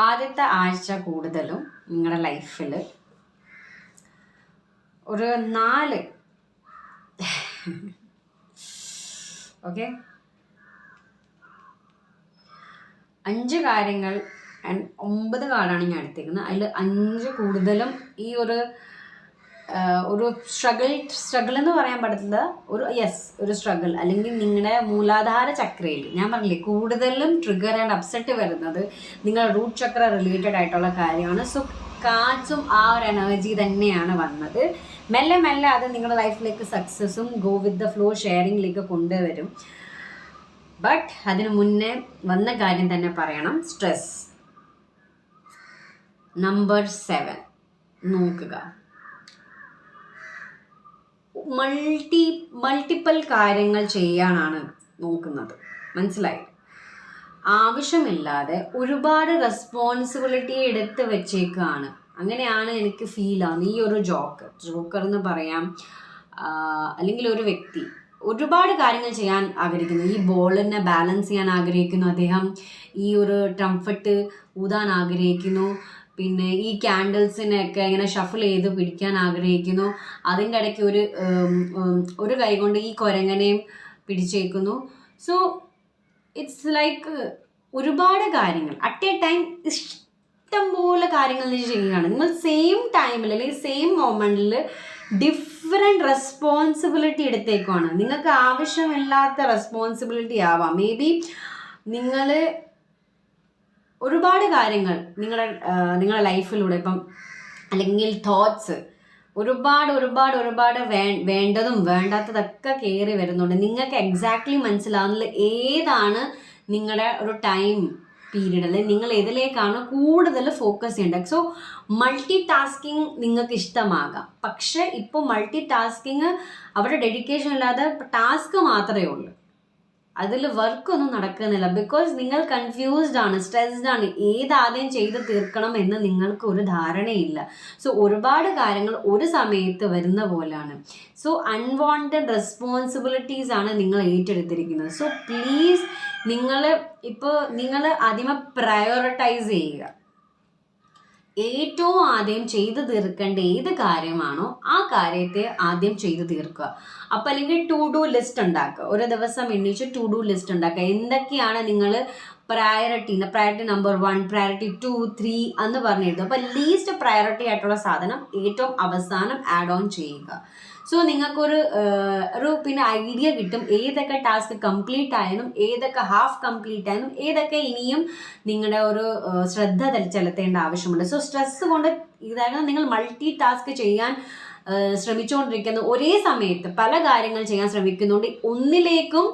ആദ്യത്തെ ആഴ്ച കൂടുതലും നിങ്ങളുടെ ലൈഫിൽ ഒരു 4 ഓക്കെ 5 കാര്യങ്ങൾ 9 കാർഡാണ് ഞാൻ എടുത്തേക്കുന്നത്. അതിൽ 5 കൂടുതലും ഈ ഒരു സ്ട്രഗിൾ എന്ന് പറയാൻ പറ്റത്തില്ല, ഒരു സ്ട്രഗിൾ അല്ലെങ്കിൽ നിങ്ങളുടെ മൂലാധാര ചക്രയിൽ ഞാൻ പറഞ്ഞില്ലേ കൂടുതലും ട്രിഗർ ആൻഡ് അപ്സെറ്റ് വരുന്നത് നിങ്ങളുടെ റൂട്ട് ചക്ര റിലേറ്റഡ് ആയിട്ടുള്ള കാര്യമാണ്. സോ കാർഡ്സും ആ ഒരു എനർജി തന്നെയാണ് വന്നത്. മെല്ലെ മെല്ലെ അത് നിങ്ങളുടെ ലൈഫിലേക്ക് സക്സസ്സും ഗോ വിത്ത് ദ ഫ്ലോ ഷെയറിങ്ങിലേക്ക് കൊണ്ടുവരും. ബട്ട് അതിനു മുന്നേ വന്ന കാര്യം തന്നെ പറയണം, സ്ട്രെസ്. നമ്പർ 7 നോക്കുക. മൾട്ടിപ്പിൾ കാര്യങ്ങൾ ചെയ്യാനാണ് നോക്കുന്നത്, മനസ്സിലായി? ആവശ്യമില്ലാതെ ഒരുപാട് റെസ്പോൺസിബിലിറ്റി എടുത്ത് വെച്ചേക്കാണ്. അങ്ങനെയാണ് എനിക്ക് ഫീൽ ആവുന്നത്. ഈ ഒരു ജോക്കർ എന്ന് പറയാം, അല്ലെങ്കിൽ ഒരു വ്യക്തി ഒരുപാട് കാര്യങ്ങൾ ചെയ്യാൻ ആഗ്രഹിക്കുന്നു. ഈ ബോളിനെ ബാലൻസ് ചെയ്യാൻ ആഗ്രഹിക്കുന്നു അദ്ദേഹം, ഈ ഒരു ട്രംഫറ്റ് ഊതാൻ ആഗ്രഹിക്കുന്നു, പിന്നെ ഈ ക്യാൻഡിൽസിനെയൊക്കെ ഇങ്ങനെ ഷഫിൾ ചെയ്ത് പിടിക്കാൻ ആഗ്രഹിക്കുന്നു. അതിൻ്റെ ഇടയ്ക്ക് ഒരു കൈ കൊണ്ട് ഈ കുരങ്ങനെയും പിടിച്ചേക്കുന്നു. സോ ഇറ്റ്സ് ലൈക്ക് ഒരുപാട് കാര്യങ്ങൾ അറ്റ് എ ടൈം, ഇഷ്ടംപോലെ കാര്യങ്ങൾ ചെയ്യുകയാണ് നിങ്ങൾ. സെയിം ടൈമിൽ അല്ലെങ്കിൽ സെയിം മൊമെൻറ്റിൽ ഡിഫറെൻറ്റ് റെസ്പോൺസിബിലിറ്റി എടുത്തേക്കുവാണ്. നിങ്ങൾക്ക് ആവശ്യമില്ലാത്ത റെസ്പോൺസിബിലിറ്റി ആവാം. മേ ബി നിങ്ങൾ ഒരുപാട് കാര്യങ്ങൾ നിങ്ങളുടെ ലൈഫിലൂടെ ഇപ്പം അല്ലെങ്കിൽ തോട്ട്സ് ഒരുപാട് വേണ്ടതും വേണ്ടാത്തതൊക്കെ കയറി വരുന്നുണ്ട്. നിങ്ങൾക്ക് എക്സാക്ട്ലി മനസ്സിലാവുന്നില്ല ഏതാണ് നിങ്ങളുടെ ഒരു ടൈം പീരീഡ്, അല്ലെങ്കിൽ നിങ്ങൾ ഏതിലേക്കാണ് കൂടുതൽ ഫോക്കസ് ചെയ്യേണ്ടത്. സോ മൾട്ടി ടാസ്കിങ് നിങ്ങൾക്ക് ഇഷ്ടമാകാം, പക്ഷെ ഇപ്പോൾ മൾട്ടി ടാസ്കിങ് അവിടെ ഡെഡിക്കേഷൻ ഇല്ലാതെ ടാസ്ക് മാത്രമേ ഉള്ളൂ, അതിൽ വർക്കൊന്നും നടക്കുന്നില്ല. ബിക്കോസ് നിങ്ങൾ കൺഫ്യൂസ്ഡ് ആണ്, സ്ട്രെസ്ഡ് ആണ്, ഏതാദ്യം ചെയ്ത് തീർക്കണം എന്ന് നിങ്ങൾക്ക് ഒരു ധാരണയില്ല. സോ ഒരുപാട് കാര്യങ്ങൾ ഒരു സമയത്ത് വരുന്ന പോലെയാണ്. സോ അൺവാണ്ടഡ് റെസ്പോൺസിബിലിറ്റീസ് ആണ് നിങ്ങൾ ഏറ്റെടുത്തിരിക്കുന്നത്. സോ പ്ലീസ് നിങ്ങൾ ആദ്യമേ പ്രയോറിറ്റൈസ് ചെയ്യുക. ഏറ്റവും ആദ്യം ചെയ്തു തീർക്കേണ്ട ഏത് കാര്യമാണോ ആ കാര്യത്തെ ആദ്യം ചെയ്തു തീർക്കുക. അപ്പം അല്ലെങ്കിൽ ടു ഡു ലിസ്റ്റ് ഉണ്ടാക്കുക. ഒരു ദിവസം എണ്ണിച്ച് ടു ഡു ലിസ്റ്റ് ഉണ്ടാക്കുക. എന്തൊക്കെയാണ് നിങ്ങൾ പ്രയോറിറ്റി നമ്പർ 1, പ്രയോറിറ്റി 2, 3 എന്ന് പറഞ്ഞിരുന്നു. അപ്പം ലീസ്റ്റ് പ്രയോറിറ്റി ആയിട്ടുള്ള സാധനം ഏറ്റവും അവസാനം ആഡ് ഓൺ ചെയ്യുക. സോ നിങ്ങൾക്കൊരു പിന്നെ ഐഡിയ കിട്ടും ഏതൊക്കെ ടാസ്ക് കംപ്ലീറ്റ് ആയെന്നും ഏതൊക്കെ ഹാഫ് കംപ്ലീറ്റ് ആയെന്നും ഏതൊക്കെ ഇനിയും നിങ്ങളുടെ ഒരു ശ്രദ്ധ ചെലുത്തേണ്ട ആവശ്യമുണ്ട്. സോ സ്ട്രെസ് കൊണ്ട് ഇതായത് നിങ്ങൾ മൾട്ടി ടാസ്ക് ചെയ്യാൻ ശ്രമിച്ചുകൊണ്ടിരിക്കുന്ന ഒരേ സമയത്ത് പല കാര്യങ്ങൾ ചെയ്യാൻ ശ്രമിക്കുന്നുണ്ട്. ഒന്നിലേക്കും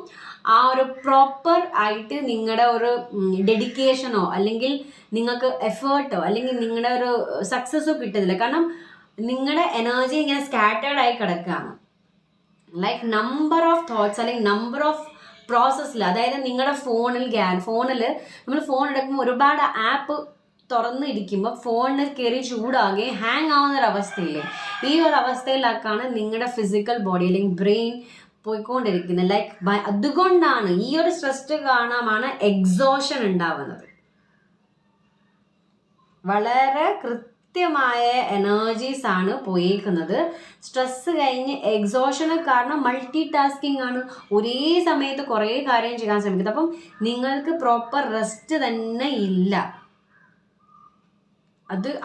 ആ ഒരു പ്രോപ്പർ ആയിട്ട് നിങ്ങളുടെ ഒരു ഡെഡിക്കേഷനോ അല്ലെങ്കിൽ നിങ്ങൾക്ക് എഫേർട്ടോ അല്ലെങ്കിൽ നിങ്ങളുടെ ഒരു സക്സസ്സോ കിട്ടുന്നില്ല. കാരണം നിങ്ങളുടെ എനർജി ഇങ്ങനെ സ്കാറ്റേർഡ് ആയി കിടക്കുകയാണ്. ലൈക്ക് നമ്പർ ഓഫ് തോട്ട്സ് അല്ലെങ്കിൽ നമ്പർ ഓഫ് പ്രോസസ്സിൽ, അതായത് നിങ്ങളുടെ ഫോണിൽ നമ്മൾ ഫോൺ എടുക്കുമ്പോൾ ഒരുപാട് ആപ്പ് തുറന്നിരിക്കുമ്പോൾ ഫോണിന് കയറി ചൂടാകുകയും ഹാങ് ആവുന്ന ഒരു അവസ്ഥയില്ലേ, ഈ ഒരു അവസ്ഥയിലാക്കാണ് നിങ്ങളുടെ ഫിസിക്കൽ ബോഡി അല്ലെങ്കിൽ ബ്രെയിൻ പോയിക്കൊണ്ടിരിക്കുന്നത്. ലൈക്ക് അതുകൊണ്ടാണ് ഈ ഒരു സ്ട്രെസ് കാരണമാണ് എക്സോഷൻ ഉണ്ടാവുന്നത്. വളരെ കൃത്യമായ എനർജീസ് ആണ് പോയേക്കുന്നത്. സ്ട്രെസ് കഴിഞ്ഞ് എക്സോഷന് കാരണം മൾട്ടി ടാസ്കിങ് ആണ്. ഒരേ സമയത്ത് കുറേ കാര്യം ചെയ്യാൻ ശ്രമിക്കുന്നത്. അപ്പം നിങ്ങൾക്ക് പ്രോപ്പർ റെസ്റ്റ് തന്നെ ഇല്ല.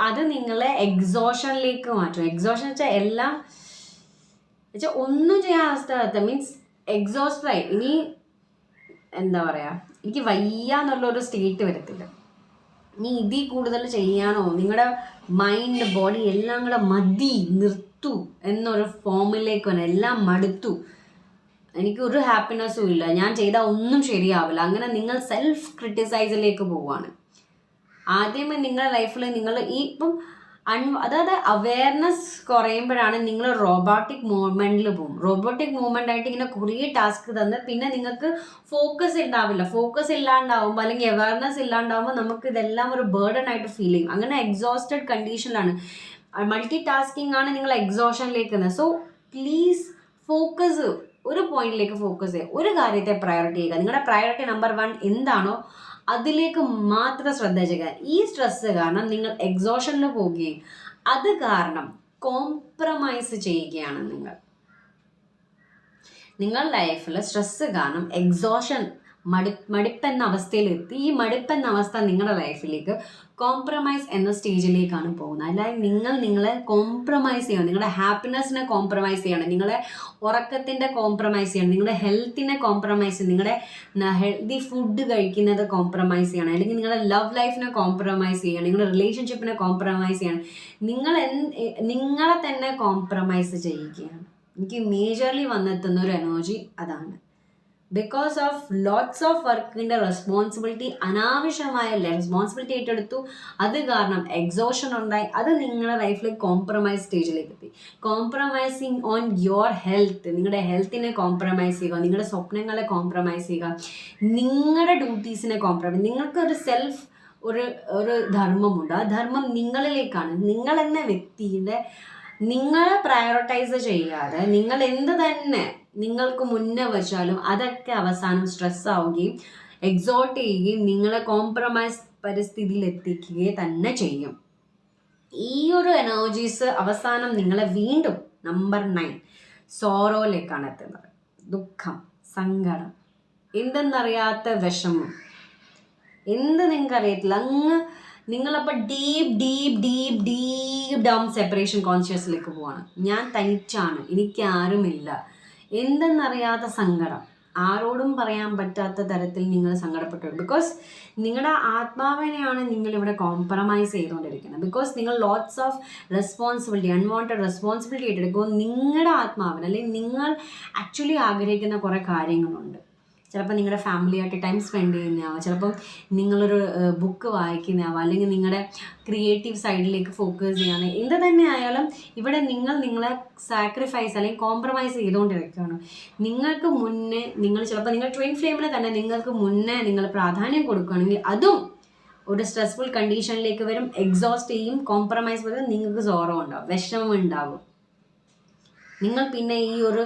അത് നിങ്ങളെ എക്സോഷനിലേക്ക് മാറ്റും. എക്സോഷൻ വെച്ചാൽ എല്ലാം വെച്ചാൽ ഒന്നും ചെയ്യാൻ അവസ്ഥ, മീൻസ് എക്സോസ്റ്റഡായി ഇനി എന്താ പറയുക, എനിക്ക് വയ്യ എന്നുള്ളൊരു സ്റ്റേറ്റ് വരത്തില്ല. ഇനി ഇതിൽ കൂടുതൽ ചെയ്യാനോ നിങ്ങളുടെ മൈൻഡ് ബോഡി എല്ലാം കൂടെ നിർത്തു എന്നൊരു ഫോമിലേക്ക് വരണം. എല്ലാം മടുത്തു, എനിക്കൊരു ഹാപ്പിനെസ്സും ഇല്ല, ഞാൻ ചെയ്താൽ ഒന്നും ശരിയാവില്ല, അങ്ങനെ നിങ്ങൾ സെൽഫ് ക്രിട്ടിസൈസിലേക്ക് പോവുകയാണ്. ആദ്യമേ നിങ്ങളുടെ ലൈഫിൽ നിങ്ങൾ ഇപ്പം അതായത് അവയർനെസ് കുറയുമ്പോഴാണ് നിങ്ങൾ റോബോട്ടിക് മൂവ്മെൻറ്റിൽ പോകും. റോബോട്ടിക് മൂവ്മെൻ്റ് ആയിട്ട് ഇങ്ങനെ കുറേ ടാസ്ക് തന്ന് പിന്നെ നിങ്ങൾക്ക് ഫോക്കസ് ഉണ്ടാവില്ല. ഫോക്കസ് ഇല്ലാണ്ടാവുമ്പോൾ അല്ലെങ്കിൽ അവയർനെസ് ഇല്ലാണ്ടാവുമ്പോൾ നമുക്ക് ഇതെല്ലാം ഒരു ബേർഡൻ ആയിട്ട് ഫീൽ ചെയ്യും. അങ്ങനെ എക്സോസ്റ്റഡ് കണ്ടീഷനിലാണ്. മൾട്ടി ടാസ്കിങ് ആണ് നിങ്ങൾ എക്സോഷനിലേക്ക് വരുന്നത്. സോ പ്ലീസ് ഫോക്കസ്, ഒരു പോയിന്റിലേക്ക് ഫോക്കസ് ചെയ്യുക, ഒരു കാര്യത്തെ പ്രയോറിറ്റി ചെയ്യുക. നിങ്ങളുടെ പ്രയോറിറ്റി നമ്പർ 1 എന്താണോ അതിലേക്ക് മാത്രം ശ്രദ്ധ ചെയ്യുക. ഈ സ്ട്രെസ് കാരണം നിങ്ങൾ എക്സോഷനിൽ പോവുകയും അത് കാരണം കോംപ്രമൈസ് ചെയ്യുകയാണ് നിങ്ങൾ ലൈഫിൽ സ്ട്രെസ്സ് കാരണം എക്സോഷൻ മടുപ്പെന്ന അവസ്ഥയിലെത്തി. ഈ മടുപ്പെന്ന അവസ്ഥ നിങ്ങളുടെ ലൈഫിലേക്ക് കോംപ്രമൈസ് എന്ന സ്റ്റേജിലേക്കാണ് പോകുന്നത്. അല്ലാതെ നിങ്ങളെ കോംപ്രമൈസ് ചെയ്യണം, നിങ്ങളുടെ ഹാപ്പിനെസ്സിനെ കോംപ്രമൈസ് ചെയ്യണം, നിങ്ങളുടെ ഉറക്കത്തിൻ്റെ കോംപ്രമൈസ് ചെയ്യണം, നിങ്ങളുടെ ഹെൽത്തിനെ കോംപ്രമൈസ് ചെയ്യണം, നിങ്ങളുടെ ഹെൽത്തി ഫുഡ് കഴിക്കുന്നത് കോംപ്രമൈസ് ചെയ്യണം, അല്ലെങ്കിൽ നിങ്ങളുടെ ലവ് ലൈഫിനെ കോംപ്രമൈസ് ചെയ്യണം, നിങ്ങളുടെ റിലേഷൻഷിപ്പിനെ കോംപ്രമൈസ് ചെയ്യണം. നിങ്ങളെ തന്നെ കോംപ്രമൈസ് ചെയ്യുകയാണ്. എനിക്ക് മേജർലി വന്നെത്തുന്ന ഒരു എനർജി അതാണ്. ബിക്കോസ് ഓഫ് ലോട്ട്സ് ഓഫ് വർക്കിൻ്റെ റെസ്പോൺസിബിലിറ്റി, അനാവശ്യമായ റെസ്പോൺസിബിലിറ്റി ഏറ്റെടുത്തു. അത് കാരണം എക്സോഷൻ ഉണ്ടായി. അത് നിങ്ങളുടെ ലൈഫിൽ കോംപ്രമൈസ് സ്റ്റേജിലേക്ക് എത്തി. കോംപ്രമൈസിങ് ഓൺ യുവർ ഹെൽത്ത്, നിങ്ങളുടെ ഹെൽത്തിനെ കോംപ്രമൈസ് ചെയ്യുക, നിങ്ങളുടെ സ്വപ്നങ്ങളെ കോംപ്രമൈസ് ചെയ്യുക, നിങ്ങളുടെ ഡ്യൂട്ടീസിനെ കോംപ്രമൈസ്. നിങ്ങൾക്കൊരു ഒരു ധർമ്മമുണ്ട്. ആ ധർമ്മം നിങ്ങളിലേക്കാണ്. നിങ്ങളെന്ന വ്യക്തിയുടെ നിങ്ങളെ പ്രയോറിറ്റൈസ് ചെയ്യാതെ നിങ്ങൾ എന്ത് തന്നെ നിങ്ങൾക്ക് മുന്നേ വെച്ചാലും അതൊക്കെ അവസാനം സ്ട്രെസ് ആവുകയും എക്സോട്ട് ചെയ്യുകയും നിങ്ങളെ കോംപ്രമൈസ് പരിസ്ഥിതിയിൽ എത്തിക്കുകയും തന്നെ ചെയ്യും. ഈ ഒരു എനർജീസ് അവസാനം നിങ്ങളെ വീണ്ടും നമ്പർ 9 സോറോയിലേക്കാണ് എത്തുന്നത്. ദുഃഖം, സങ്കടം, എന്തെന്നറിയാത്ത വിഷമം, എന്ത് നിങ്ങൾക്ക് അറിയത്തില്ല. നിങ്ങളപ്പോൾ ഡീപ്പ് ഡൗൺ സെപ്പറേഷൻ കോൺഷ്യസിലേക്ക് പോവാണ്. ഞാൻ തനിച്ചാണ്, എനിക്ക് ആരുമില്ല, എന്തെന്നറിയാത്ത സങ്കടം, ആരോടും പറയാൻ പറ്റാത്ത തരത്തിൽ നിങ്ങൾ സങ്കടപ്പെട്ടു. ബിക്കോസ് നിങ്ങളുടെ ആത്മാവിനെയാണ് നിങ്ങളിവിടെ കോംപ്രമൈസ് ചെയ്തുകൊണ്ടിരിക്കുന്നത്. ബിക്കോസ് നിങ്ങൾ lots of responsibility, unwanted responsibility ഏറ്റെടുക്കുമ്പോൾ നിങ്ങളുടെ ആത്മാവിന്, അല്ലെങ്കിൽ നിങ്ങൾ ആക്ച്വലി ആഗ്രഹിക്കുന്ന കുറേ കാര്യങ്ങളുണ്ട്. ചിലപ്പോൾ നിങ്ങളുടെ ഫാമിലിയായിട്ട് ടൈം സ്പെൻഡ് ചെയ്യുന്നതാവാം, ചിലപ്പം നിങ്ങളൊരു ബുക്ക് വായിക്കുന്നതാവാം, അല്ലെങ്കിൽ നിങ്ങളുടെ ക്രിയേറ്റീവ് സൈഡിലേക്ക് ഫോക്കസ് ചെയ്യാൻ, എന്ത് തന്നെ ആയാലും ഇവിടെ നിങ്ങളെ സാക്രിഫൈസ് അല്ലെങ്കിൽ കോംപ്രമൈസ് ചെയ്തുകൊണ്ടിരിക്കുകയാണ്. നിങ്ങൾക്ക് മുന്നേ ചിലപ്പോൾ നിങ്ങൾ ട്വിൻ ഫ്ലെയിമിനെ തന്നെ നിങ്ങൾക്ക് മുന്നേ നിങ്ങൾ പ്രാധാന്യം കൊടുക്കുകയാണെങ്കിൽ അതും ഒരു സ്ട്രെസ്ഫുൾ കണ്ടീഷനിലേക്ക് വരും, എക്സോസ്റ്റ് ചെയ്യും, കോംപ്രമൈസ് വരും, നിങ്ങൾക്ക് സോറോ ഉണ്ടാവും, വിഷമം ഉണ്ടാവും. നിങ്ങൾ പിന്നെ ഈ ഒരു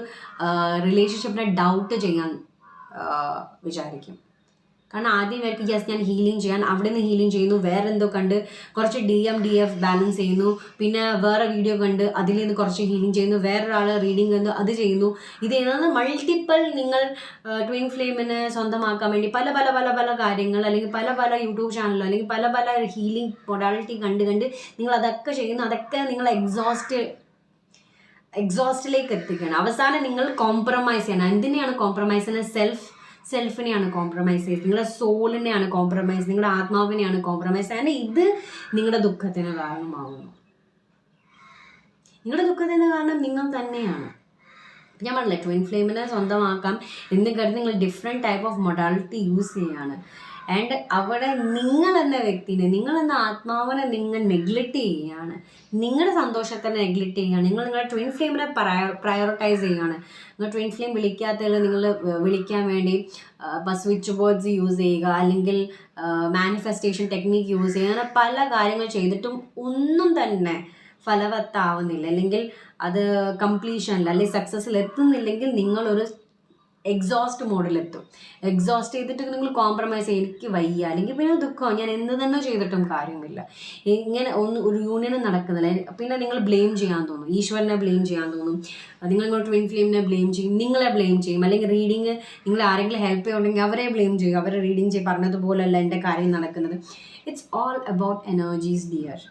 റിലേഷൻഷിപ്പിനെ ഡൗട്ട് ചെയ്യാൻ വിചാരിക്കും. കാരണം ആദ്യം വരയ്ക്ക് ഞാൻ ഹീലിംഗ് ചെയ്യാൻ അവിടെ നിന്ന് ഹീലിംഗ് ചെയ്യുന്നു, വേറെ എന്തോ കണ്ട് കുറച്ച് DMDF ബാലൻസ് ചെയ്യുന്നു, പിന്നെ വേറെ വീഡിയോ കണ്ട് അതിൽ നിന്ന് കുറച്ച് ഹീലിംഗ് ചെയ്യുന്നു, വേറൊരാൾ റീഡിങ് കണ്ട് അത് ചെയ്യുന്നു. ഇത് ഏതാണ് മൾട്ടിപ്പിൾ നിങ്ങൾ ട്വിൻ ഫ്ലെയിമിനെ സ്വന്തമാക്കാൻ വേണ്ടി പല പല പല പല കാര്യങ്ങൾ, അല്ലെങ്കിൽ പല പല യൂട്യൂബ് ചാനലോ അല്ലെങ്കിൽ പല പല ഹീലിംഗ് മൊഡാലിറ്റി കണ്ട് നിങ്ങൾ അതൊക്കെ ചെയ്യുന്നു. അതൊക്കെ നിങ്ങൾ എക്സോസ്റ്റിലേക്ക് എത്തിക്കുകയാണ്. അവസാനം നിങ്ങൾ കോംപ്രമൈസ് ചെയ്യണം. എന്തിനെയാണ് കോംപ്രമൈസ് ചെയ്യുന്നത്? സെൽഫിനെയാണ് കോംപ്രമൈസ് ചെയ്യുന്നത്, നിങ്ങളുടെ സോളിനെയാണ് കോംപ്രമൈസ്, നിങ്ങളുടെ ആത്മാവിനെയാണ് കോംപ്രമൈസ് ചെയ്യുന്നത്. ഇത് നിങ്ങളുടെ ദുഃഖത്തിന് കാരണമാകുന്നു. നിങ്ങളുടെ ദുഃഖത്തിന് കാരണം നിങ്ങൾ തന്നെയാണ്. ഞാൻ പറഞ്ഞില്ലേ, ട്വിൻ ഫ്ലെയിമിനെ സ്വന്തമാക്കാം എന്ന് കരുതി നിങ്ങൾ different type of modality use ചെയ്യുകയാണ്. ആൻഡ് അവിടെ നിങ്ങളെന്ന വ്യക്തിനെ, നിങ്ങളെന്ന ആത്മാവിനെ നിങ്ങൾ നെഗ്ലക്റ്റ് ചെയ്യുകയാണ്. നിങ്ങളുടെ സന്തോഷത്തെ നെഗ്ലക്റ്റ് ചെയ്യുകയാണ്. നിങ്ങളുടെ ട്വിൻ ഫ്ലെയിമിനെ പ്രയോറിറ്റൈസ് ചെയ്യുകയാണ്. നിങ്ങൾ ട്വിൻ ഫ്ലെയിം വിളിക്കാത്തതിൽ നിങ്ങൾ വിളിക്കാൻ വേണ്ടി സ്വിച്ച് ബോർഡ്സ് യൂസ് ചെയ്യുക, അല്ലെങ്കിൽ മാനിഫെസ്റ്റേഷൻ ടെക്നിക്ക് യൂസ് ചെയ്യുക, അങ്ങനെ പല കാര്യങ്ങൾ ചെയ്തിട്ടും ഒന്നും തന്നെ ഫലവത്താവുന്നില്ല, അല്ലെങ്കിൽ അത് കംപ്ലീഷനിൽ അല്ലെങ്കിൽ സക്സസ്സിൽ എത്തുന്നില്ലെങ്കിൽ നിങ്ങളൊരു എക്സോസ്റ്റ് മോഡിലെത്തും. എക്സോസ്റ്റ് ചെയ്തിട്ട് നിങ്ങൾ കോംപ്രമൈസ് ചെയ്യും, എനിക്ക് വയ്യ, അല്ലെങ്കിൽ പിന്നെ ദുഃഖം, ഞാൻ എന്ത് തന്നെ ചെയ്തിട്ടും കാര്യമില്ല, ഇങ്ങനെ ഒരു യൂണിയനും നടക്കുന്നില്ല. പിന്നെ നിങ്ങൾ ബ്ലെയിം ചെയ്യാൻ തോന്നും, ഈശ്വരനെ ബ്ലെയിം ചെയ്യാൻ തോന്നും, നിങ്ങൾ ട്വിൻ ഫ്ലെയിമിനെ ബ്ലെയിം ചെയ്യും, നിങ്ങളെ ബ്ലെയിം ചെയ്യും, അല്ലെങ്കിൽ റീഡിങ് നിങ്ങൾ ആരെങ്കിലും ഹെൽപ്പ് ചെയ്യുന്നുണ്ടെങ്കിൽ അവരെ ബ്ലെയിം ചെയ്യും, അവരെ റീഡിങ് ചെയ്യും, പറഞ്ഞതുപോലെയല്ല എൻ്റെ കാര്യം നടക്കുന്നത്. It's all about energies dear.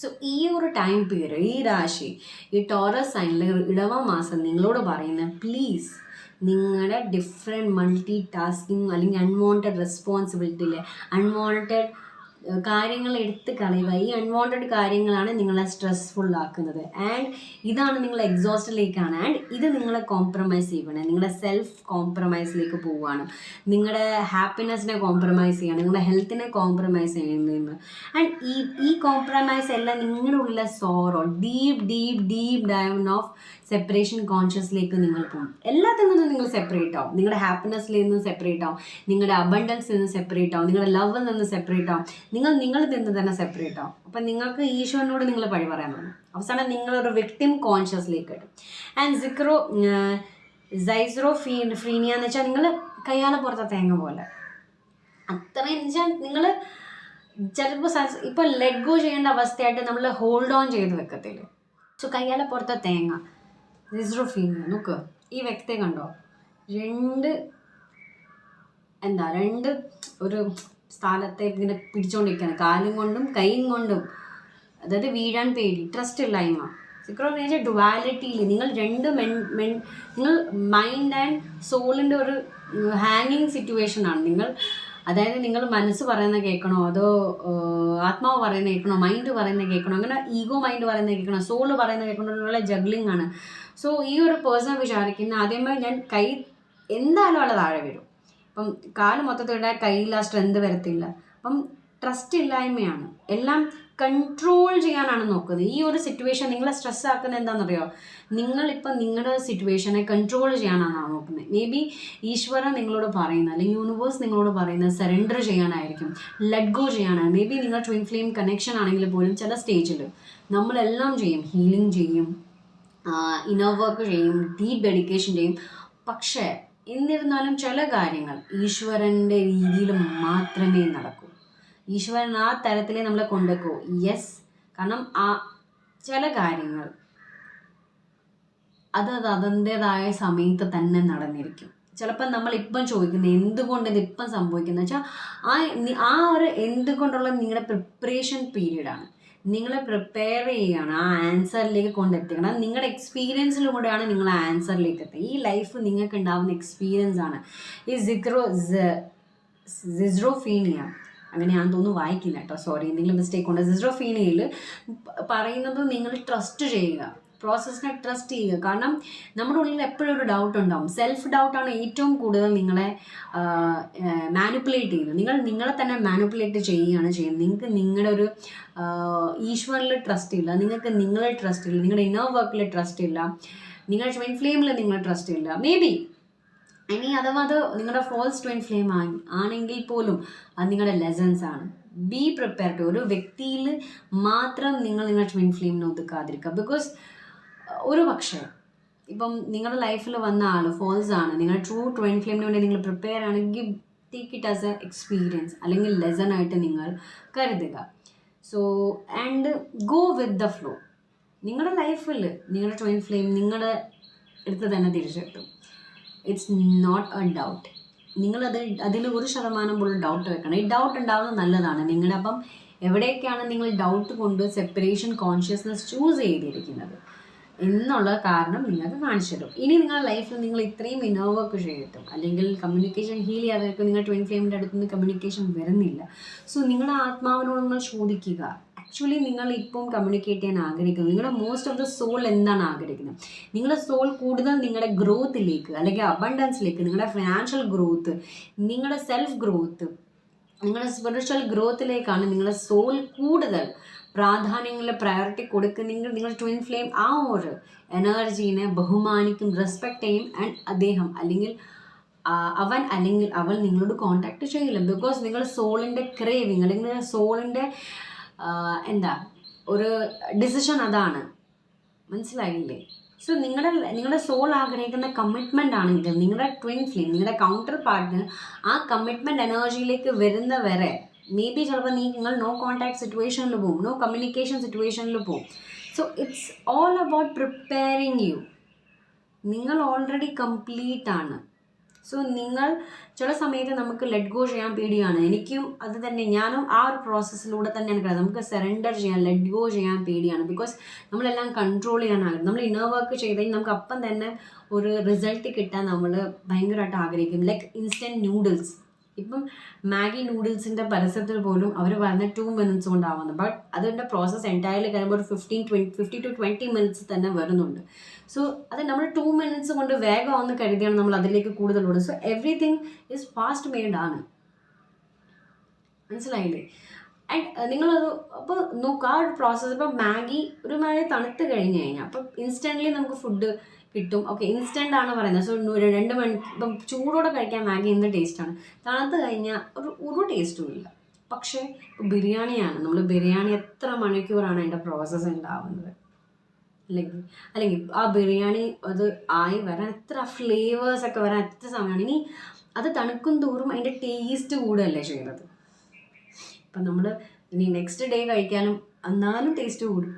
So ഈ ഒരു ടൈം പീരീഡ്, ഈ രാശി, ഈ ടോറസ് സൈനിൽ ഇടവ മാസം നിങ്ങളോട് പറയുന്നത്, പ്ലീസ് നിങ്ങളുടെ ഡിഫറെൻറ്റ് മൾട്ടി ടാസ്കിങ് അല്ലെങ്കിൽ അൺവാണ്ടഡ് റെസ്പോൺസിബിലിറ്റിയിൽ അൺവാണ്ടഡ് കാര്യങ്ങൾ എടുത്ത് കളയുക. ഈ അൺവാണ്ടഡ് കാര്യങ്ങളാണ് നിങ്ങളെ സ്ട്രെസ്ഫുള്ളാക്കുന്നത്. ആൻഡ് ഇതാണ് നിങ്ങൾ എക്സോസ്റ്റിലേക്കാണ്. ആൻഡ് ഇത് നിങ്ങളെ കോംപ്രമൈസ് ചെയ്യണം, നിങ്ങളുടെ സെൽഫ് കോംപ്രമൈസിലേക്ക് പോവുകയാണ്, നിങ്ങളുടെ ഹാപ്പിനെസ്സിനെ കോംപ്രമൈസ് ചെയ്യണം, നിങ്ങളുടെ ഹെൽത്തിനെ കോംപ്രമൈസ് ചെയ്യുന്നത്. ആൻഡ് ഈ കോംപ്രമൈസ് എല്ലാം നിങ്ങളുടെ ഉള്ള sorrow, deep down of separation കോൺഷ്യസിലേക്ക് നിങ്ങൾ പോകും. എല്ലാത്തിൽ നിന്നും നിങ്ങൾ സെപ്പറേറ്റ് ആവും. നിങ്ങളുടെ ഹാപ്പിനെസ്സിൽ നിന്ന് സെപ്പറേറ്റ് ആവും, നിങ്ങളുടെ അബണ്ടൻസിൽ നിന്ന് സെപ്പറേറ്റ് ആവും, നിങ്ങളുടെ ലവിൽ നിന്ന് സെപ്പറേറ്റ് ആവും, നിങ്ങളിൽ നിന്ന് തന്നെ സെപ്പറേറ്റ് ആവും. അപ്പം നിങ്ങൾക്ക് ഈശ്വരനോട് നിങ്ങൾ പഴി പറയാൻ പറ്റും. അവസാനം നിങ്ങളൊരു വിക്ടിം കോൺഷ്യസിലേക്ക് ഇടും. ആൻഡ് ഫ്രീനിയ എന്ന് വെച്ചാൽ നിങ്ങൾ കയ്യാലെ പുറത്തെ തേങ്ങ പോലെ, അത്രയും എന്ന് വെച്ചാൽ നിങ്ങൾ ചിലപ്പോൾ ഇപ്പോൾ ലെറ്റ് ഗോ ചെയ്യേണ്ട അവസ്ഥയായിട്ട് നമ്മൾ ഹോൾഡ് ഓൺ ചെയ്ത് വെക്കത്തില്ലേ. സോ കയ്യാലെ പുറത്തെ തേങ്ങ സിസ്ട്രോഫീനിയ നോക്ക്, ഈ വ്യക്തിയെ കണ്ടോ, രണ്ട് ഒരു സ്ഥലത്തെ ഇങ്ങനെ പിടിച്ചുകൊണ്ടിരിക്കുകയാണ്, കാലും കൊണ്ടും കൈയും കൊണ്ടും. അതായത് വീഴാൻ പേടി, ട്രസ്റ്റ് ഇല്ലായ്മ. സിക്രോഫീനിയ ഡുവാലിറ്റിയിൽ നിങ്ങൾ നിങ്ങൾ മൈൻഡ് ആൻഡ് സോളിൻ്റെ ഒരു ഹാങ്ങിങ് സിറ്റുവേഷനാണ് നിങ്ങൾ. അതായത് നിങ്ങൾ മനസ്സ് പറയുന്ന കേൾക്കണോ, അതോ ആത്മാവ് പറയുന്നത് കേൾക്കണോ, മൈൻഡ് പറയുന്നത് കേൾക്കണോ, അങ്ങനെ ഈഗോ മൈൻഡ് പറയുന്നത് കേൾക്കണോ, സോള് പറയുന്നത് കേൾക്കണോ എന്നുള്ള ജഗ്ലിംഗ് ആണ്. സോ ഈ ഒരു പേഴ്സൺ വിചാരിക്കുന്ന ആദ്യമായി ഞാൻ കൈ എന്തായാലും ആളെ താഴെ വരും. അപ്പം കാല് മൊത്തത്തിലുള്ള കയ്യിൽ ആ സ്ട്രെങ്ത് വരത്തില്ല. അപ്പം ട്രസ്റ്റ് ഇല്ലായ്മയാണ്. എല്ലാം കൺട്രോൾ ചെയ്യാനാണ് നോക്കുന്നത്. ഈ ഒരു സിറ്റുവേഷൻ നിങ്ങളെ സ്ട്രെസ് ആക്കുന്നത് എന്താണെന്നറിയോ, നിങ്ങളിപ്പം നിങ്ങളുടെ സിറ്റുവേഷനെ കൺട്രോൾ ചെയ്യാനാണ് നോക്കുന്നത്. മേ ബി ഈശ്വരൻ നിങ്ങളോട് പറയുന്നത്, അല്ലെങ്കിൽ യൂണിവേഴ്സ് നിങ്ങളോട് പറയുന്നത് സറണ്ടർ ചെയ്യാനായിരിക്കും, ലെറ്റ് ഗോ ചെയ്യാനാണ്. മേ ബി നിങ്ങൾ ട്വിൻ ഫ്ലെയിം കണക്ഷൻ ആണെങ്കിൽ പോലും ചില സ്റ്റേജിൽ നമ്മളെല്ലാം ചെയ്യും, ഹീലിംഗ് ചെയ്യും, ഇന്നർ വർക്ക് ചെയ്യും, ഡീപ്പ് ഡെഡിക്കേഷൻ ചെയ്യും. പക്ഷേ എന്നിരുന്നാലും ചില കാര്യങ്ങൾ ഈശ്വരൻ്റെ രീതിയിൽ മാത്രമേ നടക്കൂ. ഈശ്വരൻ ആ തരത്തിലേ നമ്മളെ കൊണ്ടുവെക്കൂ. യെസ്, കാരണം ആ ചില കാര്യങ്ങൾ അത് അതിൻ്റെതായ സമയത്ത് തന്നെ നടന്നിരിക്കും. ചിലപ്പോൾ നമ്മളിപ്പം ചോദിക്കുന്നത് എന്തുകൊണ്ട് ഇതിപ്പം സംഭവിക്കുന്നത് വെച്ചാൽ ആ ഒരു എന്തുകൊണ്ടുള്ള നിങ്ങളുടെ പ്രിപ്പറേഷൻ പീരീഡാണ്. നിങ്ങളെ പ്രിപ്പയർ ചെയ്യുകയാണ് ആ ആൻസറിലേക്ക് കൊണ്ടെത്തിക്കണം. അത് നിങ്ങളുടെ എക്സ്പീരിയൻസിലൂടെയാണ് നിങ്ങൾ ആ ആൻസറിലേക്ക് എത്തുക. ഈ ലൈഫ് നിങ്ങൾക്ക് ഉണ്ടാകുന്ന എക്സ്പീരിയൻസ് ആണ്. ഈ സിസ്ട്രോഫീനിയ, അങ്ങനെ ഞാൻ തോന്നുന്നു വായിക്കില്ല കേട്ടോ, സോറി എന്തെങ്കിലും മിസ്റ്റേക്ക് ഉണ്ട്. സിസ്ട്രോഫീനിയയിൽ പറയുന്നത് നിങ്ങൾ ട്രസ്റ്റ് ചെയ്യുക, പ്രോസസ്സിനെ ട്രസ്റ്റ് ചെയ്യുക. കാരണം നമ്മുടെ ഉള്ളിൽ എപ്പോഴും ഒരു ഡൗട്ട് ഉണ്ടാവും. സെൽഫ് ഡൗട്ടാണ് ഏറ്റവും കൂടുതൽ നിങ്ങളെ മാനിപ്പുലേറ്റ് ചെയ്യുന്നത്. നിങ്ങളെ തന്നെ മാനിപ്പുലേറ്റ് ചെയ്യുകയാണ് ചെയ്യുന്നത്. നിങ്ങൾക്ക് നിങ്ങളുടെ ഒരു ഈശ്വരനിൽ ട്രസ്റ്റ് ഇല്ല, നിങ്ങൾക്ക് നിങ്ങളെ ട്രസ്റ്റ് ഇല്ല, നിങ്ങളുടെ ഇന്നർ വർക്കിൽ ട്രസ്റ്റ് ഇല്ല, നിങ്ങളുടെ ട്വിൻ ഫ്ലെയിമിൽ നിങ്ങളെ ട്രസ്റ്റ് ഇല്ല. മേ ബി ഇനി അഥവാ അത് നിങ്ങളുടെ ഫോൾസ് ട്വിൻ ഫ്ലെയിം ആണെങ്കിൽ പോലും അത് നിങ്ങളുടെ ലെസൺസ് ആണ്. Be prepared. ഒരു വ്യക്തിയിൽ മാത്രം നിങ്ങളുടെ ട്വിൻ ഫ്ലെയിമിനെ ഒതുക്കാതിരിക്കുക. ബിക്കോസ് ഒരു പക്ഷേ ഇപ്പം നിങ്ങളുടെ ലൈഫിൽ വന്ന ആൾ ഫോൾസ് ആണ്, നിങ്ങളുടെ ട്രൂ ട്വിൻ ഫ്ലെയിമിന് വേണ്ടി നിങ്ങൾ പ്രിപ്പയർ ആണെങ്കിൽ take it as a experience അല്ലെങ്കിൽ ലെസൺ ആയിട്ട് നിങ്ങൾ കരുതുക. So and go with the flow. നിങ്ങളുടെ ലൈഫിൽ നിങ്ങളുടെ ട്വിൻ ഫ്ലെയിം നിങ്ങളുടെ അടുത്ത് തന്നെ തിരിച്ചെത്തും. It's not a doubt. അതിൽ 1% പോലും ഡൗട്ട് വെക്കണം. ഈ ഡൗട്ട് ഉണ്ടാവുന്നത് നല്ലതാണ്. നിങ്ങളുടെ അപ്പം എവിടെയൊക്കെയാണ് നിങ്ങൾ ഡൗട്ട് കൊണ്ട് സെപ്പറേഷൻ കോൺഷ്യസ്നെസ് ചൂസ് ചെയ്തിരിക്കുന്നത് എന്നുള്ള കാരണം നിങ്ങൾക്ക് കാണിച്ചു തരും. ഇനി നിങ്ങളുടെ ലൈഫിൽ നിങ്ങൾ ഇത്രയും ഇന്നർ വർക്ക് ചെയ്തിട്ടും അല്ലെങ്കിൽ കമ്മ്യൂണിക്കേഷൻ ഹീൽ ചെയ്യാതെ നിങ്ങൾ ട്വിൻ ഫ്ലെയിമിൻ്റെ അടുത്ത് നിന്ന് കമ്മ്യൂണിക്കേഷൻ വരുന്നില്ല. സോ നിങ്ങളുടെ ആത്മാവിനോട് നിങ്ങൾ ചോദിക്കുക, ആക്ച്വലി നിങ്ങൾ ഇപ്പം കമ്മ്യൂണിക്കേറ്റ് ചെയ്യാൻ ആഗ്രഹിക്കുന്നത്, നിങ്ങളുടെ മോസ്റ്റ് ഓഫ് ദ സോൾ എന്താണ് ആഗ്രഹിക്കുന്നത്? നിങ്ങളുടെ സോൾ കൂടുതൽ നിങ്ങളുടെ ഗ്രോത്തിലേക്ക് അല്ലെങ്കിൽ അബണ്ടൻസിലേക്ക്, നിങ്ങളുടെ ഫിനാൻഷ്യൽ ഗ്രോത്ത്, നിങ്ങളുടെ സെൽഫ് ഗ്രോത്ത്, നിങ്ങളുടെ സ്പിരിച്വൽ ഗ്രോത്തിലേക്കാണ് നിങ്ങളുടെ സോൾ കൂടുതൽ പ്രാധാന്യങ്ങളിൽ പ്രയോറിറ്റി കൊടുക്കുന്നെങ്കിൽ നിങ്ങൾ ട്വിൻ ഫ്ലെയിം ആ ഒരു എനർജീനെ ബഹുമാനിക്കും, റെസ്പെക്റ്റ് ചെയ്യും. ആൻഡ് അദ്ദേഹം അല്ലെങ്കിൽ അവൻ അല്ലെങ്കിൽ അവൾ നിങ്ങളോട് കോണ്ടാക്ട് ചെയ്യില്ല. ബിക്കോസ് നിങ്ങളുടെ സോളിൻ്റെ ക്രേവിങ് അല്ലെങ്കിൽ സോളിൻ്റെ ഒരു ഡിസിഷൻ അതാണ്. മനസ്സിലായില്ലേ? സോ നിങ്ങളുടെ സോൾ ആഗ്രഹിക്കുന്ന കമ്മിറ്റ്മെൻ്റ് ആണെങ്കിൽ നിങ്ങളുടെ ട്വിൻ ഫ്ലെയിം, നിങ്ങളുടെ കൗണ്ടർ പാർട്ട്നർ ആ കമ്മിറ്റ്മെൻറ്റ് എനർജിയിലേക്ക് വരുന്ന വരെ മേ ബി ചിലപ്പോൾ നിങ്ങൾ നോ കോൺടാക്ട് സിറ്റുവേഷനിൽ പോകും, നോ കമ്മ്യൂണിക്കേഷൻ സിറ്റുവേഷനിൽ പോകും. So it's all about preparing you. നിങ്ങൾ ഓൾറെഡി കംപ്ലീറ്റ് ആണ്. സോ നിങ്ങൾ ചില സമയത്ത് നമുക്ക് ലെറ്റ് ഗോ ചെയ്യാൻ പേടിയാണ്. എനിക്കും അത് തന്നെ, ഞാനും ആ ഒരു പ്രോസസ്സിലൂടെ തന്നെയാണ് കിടന്നത്. നമുക്ക് സറണ്ടർ ചെയ്യാൻ, ലെറ്റ് ഗോ ചെയ്യാൻ പേടിയാണ്. ബിക്കോസ് നമ്മളെല്ലാം കൺട്രോൾ ചെയ്യാനാകും. നമ്മൾ ഇന്നർ വർക്ക് ചെയ്തെങ്കിൽ നമുക്ക് അപ്പം തന്നെ ഒരു റിസൾട്ട് കിട്ടാൻ നമ്മൾ ഭയങ്കരമായിട്ട് ആഗ്രഹിക്കും. Like instant noodles. ഇപ്പം മാഗി നൂഡിൽസിൻ്റെ പരസ്യത്തിൽ പോലും അവർ പറഞ്ഞ 2 minutes കൊണ്ടാവുന്നത്. ബട്ട് അതിൻ്റെ പ്രോസസ്സ് എൻറ്റയർലി കഴിയുമ്പോൾ ഒരു 50 to 20 minutes തന്നെ വരുന്നുണ്ട്. സോ അത് നമ്മൾ 2 minutes കൊണ്ട് വേഗമാണെന്ന് കരുതിയാണ് നമ്മൾ അതിലേക്ക് കൂടുതൽ ഓടുന്നത്. So everything is fast made ആണ്. മനസ്സിലായില്ലേ? ആൻഡ് നിങ്ങളത് അപ്പോൾ നോക്കുക ആ ഒരു പ്രോസസ്സ്. ഇപ്പം മാഗി തണുത്ത് കഴിഞ്ഞ് കഴിഞ്ഞാൽ അപ്പം ഇൻസ്റ്റൻ്റ്ലി നമുക്ക് ഫുഡ് കിട്ടും. ഓക്കെ, ഇൻസ്റ്റൻ്റ് ആണ് പറയുന്നത്. സോ 2 മണി ഇപ്പം ചൂടോടെ കഴിക്കാൻ മാഗി എന്ത് ടേസ്റ്റാണ്. തണുത്ത് കഴിഞ്ഞാൽ ഒരു ടേസ്റ്റും ഇല്ല. പക്ഷേ ഇപ്പോൾ ബിരിയാണിയാണ്. നമ്മൾ ബിരിയാണി എത്ര മണിക്കൂറാണ് അതിൻ്റെ പ്രോസസ്സ് ഉണ്ടാവുന്നത്. അല്ലെങ്കിൽ ആ ബിരിയാണി അത് ആയി വരാൻ എത്ര ഫ്ലേവേഴ്സൊക്കെ വരാൻ എത്ര സമയമാണ്. ഇനി അത് തണുക്കും തോറും അതിൻ്റെ ടേസ്റ്റ് കൂടുകയല്ലേ ചെയ്യുന്നത്. ഇപ്പം നമ്മൾ ഇനി നെക്സ്റ്റ് ഡേ കഴിക്കാനും എന്നാലും ടേസ്റ്റ് കൂടും.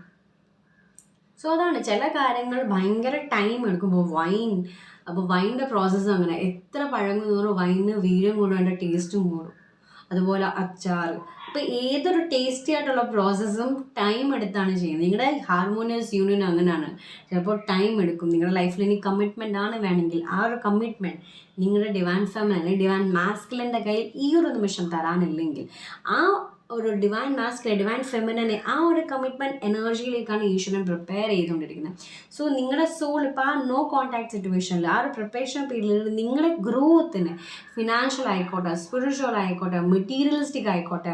സോ അതാണ് ചില കാര്യങ്ങൾ ഭയങ്കര ടൈം എടുക്കുമ്പോൾ അപ്പോൾ വൈൻ്റെ പ്രോസസ്സ് അങ്ങനെ എത്ര പഴങ്ങുന്നോറും വൈന് വീര്യം കൂടും, അതിൻ്റെ ടേസ്റ്റും കൂടും. അതുപോലെ അച്ചാർ, ഇപ്പോൾ ഏതൊരു ടേസ്റ്റി ആയിട്ടുള്ള പ്രോസസ്സും ടൈം എടുത്താണ് ചെയ്യുന്നത്. നിങ്ങളുടെ ഹാർമോണിയസ് യൂണിയൻ അങ്ങനെയാണ്, ചിലപ്പോൾ ടൈം എടുക്കും. നിങ്ങളുടെ ലൈഫിൽ ഇനി കമ്മിറ്റ്മെൻ്റ് ആണ് വേണമെങ്കിൽ ആ ഒരു കമ്മിറ്റ്മെൻറ്റ് നിങ്ങളുടെ ഡിവൈൻ ഫെമിനിൻ അല്ലെങ്കിൽ ഡിവൈൻ മാസ്കുലിൻ്റെ കയ്യിൽ ഈ ഒരു നിമിഷം തരാനില്ലെങ്കിൽ ആ ഒരു ഡിവൈൻ മാസ്കുലിൻ ഡിവൈൻ ഫെമിനിനെ ആ ഒരു കമ്മിറ്റ്മെൻറ്റ് എനർജിയിലേക്കാണ് ഈശ്വരൻ പ്രിപ്പയർ ചെയ്തുകൊണ്ടിരിക്കുന്നത്. സോ നിങ്ങളുടെ സോൾ ഇപ്പോൾ ആ നോ കോൺടാക്ട് സിറ്റുവേഷനിൽ ആ ഒരു പ്രിപ്പറേഷൻ പീരീഡിൽ നിങ്ങളുടെ ഗ്രോത്തിന് ഫിനാൻഷ്യൽ ആയിക്കോട്ടെ, സ്പിരിച്വൽ ആയിക്കോട്ടെ, മെറ്റീരിയലിസ്റ്റിക് ആയിക്കോട്ടെ,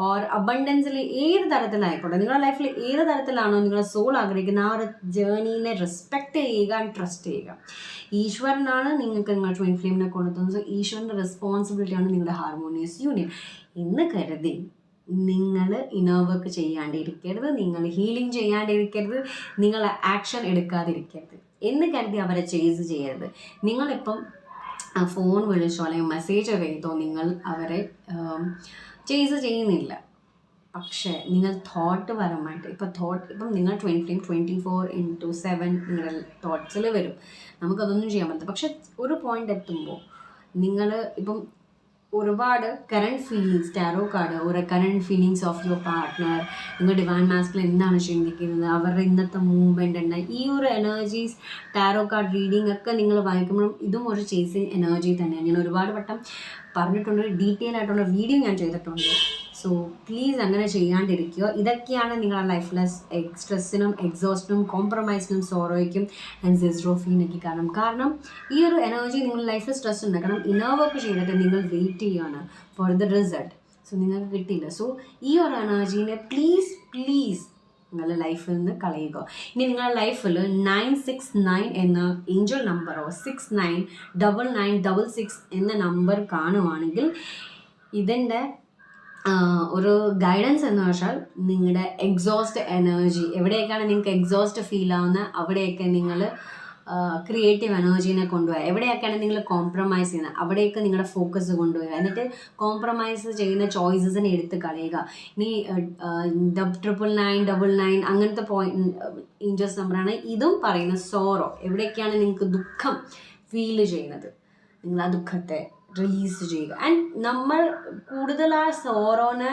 ഓർ അബണ്ടൻസിൽ ഏത് തരത്തിലായിക്കോട്ടെ, നിങ്ങളുടെ ലൈഫിൽ ഏത് തരത്തിലാണോ നിങ്ങളുടെ സോൾ ആഗ്രഹിക്കുന്ന ആ ഒരു ജേർണീനെ റെസ്പെക്റ്റ് ചെയ്യുക ആൻഡ് ട്രസ്റ്റ് ചെയ്യുക. ഈശ്വരനാണ് നിങ്ങൾക്ക് നിങ്ങളുടെ ട്വിൻ ഫ്ലെയിമിനെ കൊണ്ടുവന്നത്. സോ ഈശ്വരൻ്റെ റെസ്പോൺസിബിലിറ്റിയാണ് നിങ്ങളുടെ ഹാർമോണിയസ് യൂണിയൻ എന്ന് കരുതി നിങ്ങൾ ഇന്നർ വർക്ക് ചെയ്യാണ്ടിരിക്കരുത്, നിങ്ങൾ ഹീലിംഗ് ചെയ്യാണ്ടിരിക്കരുത്, നിങ്ങൾ ആക്ഷൻ എടുക്കാതിരിക്കരുത് എന്ന് കരുതി അവരെ ചേസ് ചെയ്യരുത്. നിങ്ങളിപ്പം ഫോൺ വിളിച്ചോ അല്ലെങ്കിൽ മെസ്സേജ് ചെയ്തോ നിങ്ങൾ അവരെ ചേസ് ചെയ്യുന്നില്ല. പക്ഷേ നിങ്ങൾ തോട്ട് പരമായിട്ട് ഇപ്പം നിങ്ങൾ 24/7 നിങ്ങളുടെ തോട്ട്സിൽ വരും, നമുക്കതൊന്നും ചെയ്യാൻ പറ്റില്ല. പക്ഷെ ഒരു പോയിന്റ് എത്തുമ്പോൾ നിങ്ങൾ ഇപ്പം ഒരുപാട് കറണ്ട് ഫീലിങ്സ്, ടാരോ കാർഡ്, ഒരു current feelings of your partner, നിങ്ങൾ ഡിവൈൻ മാസ്കുലിൻ എന്താണ് ചിന്തിക്കുന്നത്, അവരുടെ ഇന്നത്തെ മൂവ്മെൻ്റ് ഉണ്ട്, ഈ ഒരു എനർജീസ് ടാരോ കാർഡ് റീഡിംഗ് ഒക്കെ നിങ്ങൾ വായിക്കുമ്പോഴും ഇതും ഒരു ചേസിങ് എനർജി തന്നെയാണ്. ഞാൻ ഒരുപാട് വട്ടം പറഞ്ഞിട്ടുണ്ട്, ഡീറ്റെയിൽ ആയിട്ടുള്ള വീഡിയോ ഞാൻ ചെയ്തിട്ടുണ്ട്. സോ പ്ലീസ് അങ്ങനെ ചെയ്യാണ്ടിരിക്കുക. ഇതൊക്കെയാണ് നിങ്ങളുടെ ലൈഫിലെ സ്ട്രെസ്സിനും എക്സോസ്റ്റിനും കോംപ്രമൈസിനും സോറോയ്ക്കും ആൻഡ് സിസ്റോഫീനൊക്കെ കാരണം ഈ ഒരു എനർജി നിങ്ങളുടെ ലൈഫിൽ സ്ട്രെസ് ഉണ്ട്. കാരണം ഇന്നർ വർക്ക് ചെയ്തിട്ട് നിങ്ങൾ വെയിറ്റ് ചെയ്യുകയാണ് ഫോർ ദ റിസൾട്ട്. സോ നിങ്ങൾക്ക് കിട്ടിയില്ല. സോ ഈ ഒരു എനർജീനെ പ്ലീസ് നിങ്ങളുടെ ലൈഫിൽ നിന്ന് കളയുക. ഇനി നിങ്ങളുടെ ലൈഫിൽ 969 എന്ന ഏഞ്ചൽ നമ്പറോ 699966 എന്ന നമ്പർ കാണുവാണെങ്കിൽ ഇതിൻ്റെ ഒരു ഗൈഡൻസ് എന്ന് വെച്ചാൽ നിങ്ങളുടെ എക്സോസ്റ്റ് എനർജി എവിടെയൊക്കെയാണ് നിങ്ങൾക്ക് എക്സോസ്റ്റ് ഫീൽ ആവുന്നത് അവിടെയൊക്കെ നിങ്ങൾ ക്രിയേറ്റീവ് എനർജീനെ കൊണ്ടുപോവുക. എവിടെയൊക്കെയാണ് നിങ്ങൾ കോംപ്രമൈസ് ചെയ്യുന്നത് അവിടെയൊക്കെ നിങ്ങളുടെ ഫോക്കസ് കൊണ്ടുപോവുക. എന്നിട്ട് കോംപ്രമൈസ് ചെയ്യുന്ന ചോയ്സസിനെ എടുത്ത് കളയുക. ഇനി 999 അങ്ങനത്തെ ഏഞ്ചൽസ് നമ്പറാണ്. ഇതും പറയുന്ന സോറോ, എവിടെയൊക്കെയാണ് നിങ്ങൾക്ക് ദുഃഖം ഫീൽ ചെയ്യുന്നത് നിങ്ങൾ ആ ദുഃഖത്തെ റിലീസ് ചെയ്യുക. ആൻഡ് നമ്മൾ കൂടുതൽ ആ സോറോനെ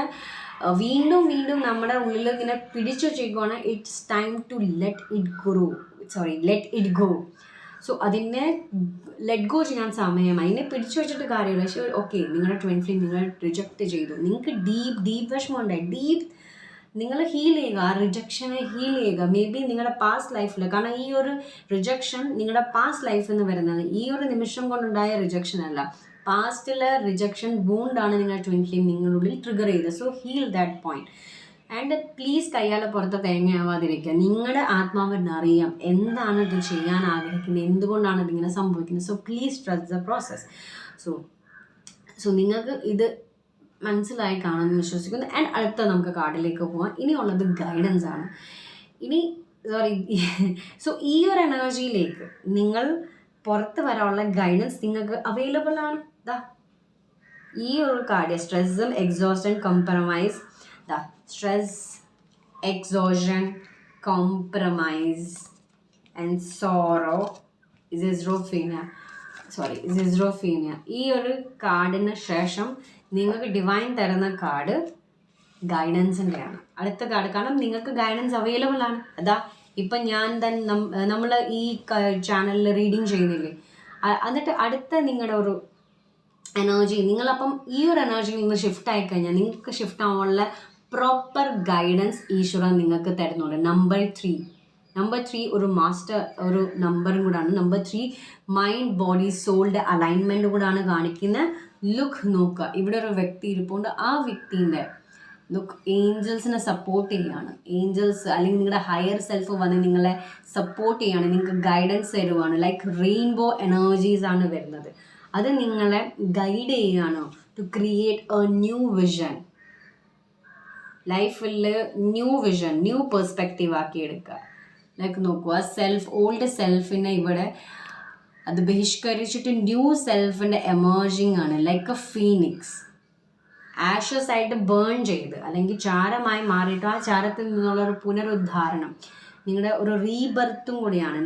വീണ്ടും നമ്മുടെ ഉള്ളിൽ ഇങ്ങനെ പിടിച്ചു വെച്ചേക്കുവാണ്. It's time to let it go. So അതിനെ ലെറ്റ് ഗോ ചെയ്യാൻ സമയമായി. അതിനെ പിടിച്ചു വെച്ചിട്ട് കാര്യമില്ല. പക്ഷേ ഓക്കെ, നിങ്ങളുടെ ട്വിൻ ഫ്ലെയിം നിങ്ങൾ റിജക്റ്റ് ചെയ്തു, നിങ്ങൾക്ക് ഡീപ്പ് വിഷമമുണ്ടായി, നിങ്ങൾ ഹീൽ ചെയ്യുക, ആ റിജക്ഷനെ ഹീൽ ചെയ്യുക. മേ ബി നിങ്ങളുടെ പാസ്റ്റ് ലൈഫിൽ, കാരണം ഈ ഒരു റിജക്ഷൻ നിങ്ങളുടെ പാസ്റ്റ് ലൈഫിൽ നിന്ന് വരുന്നത്, ഈ ഒരു നിമിഷം കൊണ്ടുണ്ടായ റിജക്ഷൻ അല്ല, പാസ്റ്റിലെ റിജക്ഷൻ വൂണ്ടാണ് നിങ്ങളുടെ ട്വിൻ ഫ്ലെയിം നിങ്ങളുള്ളിൽ ട്രിഗർ ചെയ്തത്. So heal that point. And please കയ്യാലെ പുറത്ത് തേങ്ങയാവാതിരിക്കുക. നിങ്ങളുടെ ആത്മാവിനറിയാം എന്താണ് ഇത് ചെയ്യാൻ ആഗ്രഹിക്കുന്നത്, എന്തുകൊണ്ടാണ് ഇതിങ്ങനെ സംഭവിക്കുന്നത്. So please trust the process. So നിങ്ങൾക്ക് ഇത് മനസ്സിലായി കാണുമെന്ന് വിശ്വസിക്കുന്നു. ആൻഡ് അടുത്ത നമുക്ക് കാർഡിലേക്ക് പോകാം. ഇനിയുള്ളത് ഗൈഡൻസ് ആണ്. സോ ഈ ഒരു എനർജിയിലേക്ക് നിങ്ങൾ പുറത്ത് വരാനുള്ള ഗൈഡൻസ് നിങ്ങൾക്ക് അവൈലബിൾ ആണ്. ഈ ഒരു കാർഡ് സ്ട്രെസ്സും exhaustion compromise, stress, exhaustion, compromise and sorrow, സിസ്റോഫീനിയ. ഈ ഒരു കാർഡിന് ശേഷം നിങ്ങൾക്ക് ഡിവൈൻ തരുന്ന കാർഡ് ഗൈഡൻസിൻ്റെയാണ്. അടുത്ത കാർഡ്, കാരണം നിങ്ങൾക്ക് ഗൈഡൻസ് അവൈലബിൾ ആണ്. ഇപ്പം ഞാൻ തന്നെ നമ്മൾ ഈ ചാനലിൽ റീഡിങ് ചെയ്യുന്നില്ലേ, എന്നിട്ട് അടുത്ത നിങ്ങളുടെ ഒരു എനർജി നിങ്ങളപ്പം ഈ ഒരു എനർജിയിൽ നിന്ന് ഷിഫ്റ്റ് ആയിക്കഴിഞ്ഞാൽ നിങ്ങൾക്ക് ഷിഫ്റ്റ് ആവാനുള്ള പ്രോപ്പർ ഗൈഡൻസ് ഈശ്വരൻ നിങ്ങൾക്ക് തരുന്നുണ്ട്. നമ്പർ 3 ഒരു മാസ്റ്റർ ഒരു നമ്പറും കൂടാണ്. നമ്പർ 3 മൈൻഡ് ബോഡി സോളിൻ്റെ അലൈൻമെൻറ്റ് കൂടാണ് കാണിക്കുന്നത്. നോക്കുക, ഇവിടെ ഒരു വ്യക്തി ഇരിപ്പുണ്ട്. ആ വ്യക്തിൻ്റെ ഏഞ്ചൽസിനെ സപ്പോർട്ട് ചെയ്യുകയാണ്. ഏഞ്ചൽസ് അല്ലെങ്കിൽ നിങ്ങളുടെ ഹയർ സെൽഫ് വന്ന് നിങ്ങളെ സപ്പോർട്ട് ചെയ്യുകയാണ്, നിങ്ങൾക്ക് ഗൈഡൻസ് തരുവാണ്. ലൈക്ക് റെയിൻബോ എനർജീസ് ആണ് വരുന്നത്. അത് നിങ്ങളെ ഗൈഡ് ചെയ്യുകയാണ് to create a new vision. ലൈഫിൽ ന്യൂ പെർസ്പെക്റ്റീവ് ആക്കി എടുക്കുക. ലൈക്ക് നോക്കുക, ഓൾഡ് സെൽഫിനെ ഇവിടെ അത് ബഹിഷ്കരിച്ചിട്ട് ന്യൂ സെൽഫിൻ്റെ എമേർജിങ് ആണ്, ലൈക്ക് എ ഫീനിക്സ്. ആഷസ് ആയിട്ട് ബേൺ ചെയ്ത് അല്ലെങ്കിൽ ചാരമായി മാറിയിട്ട് ആ ചാരത്തിൽ നിന്നുള്ള ഒരു പുനരുദ്ധാരണം, നിങ്ങളുടെ ഒരു റീബർത്തും കൂടിയാണ്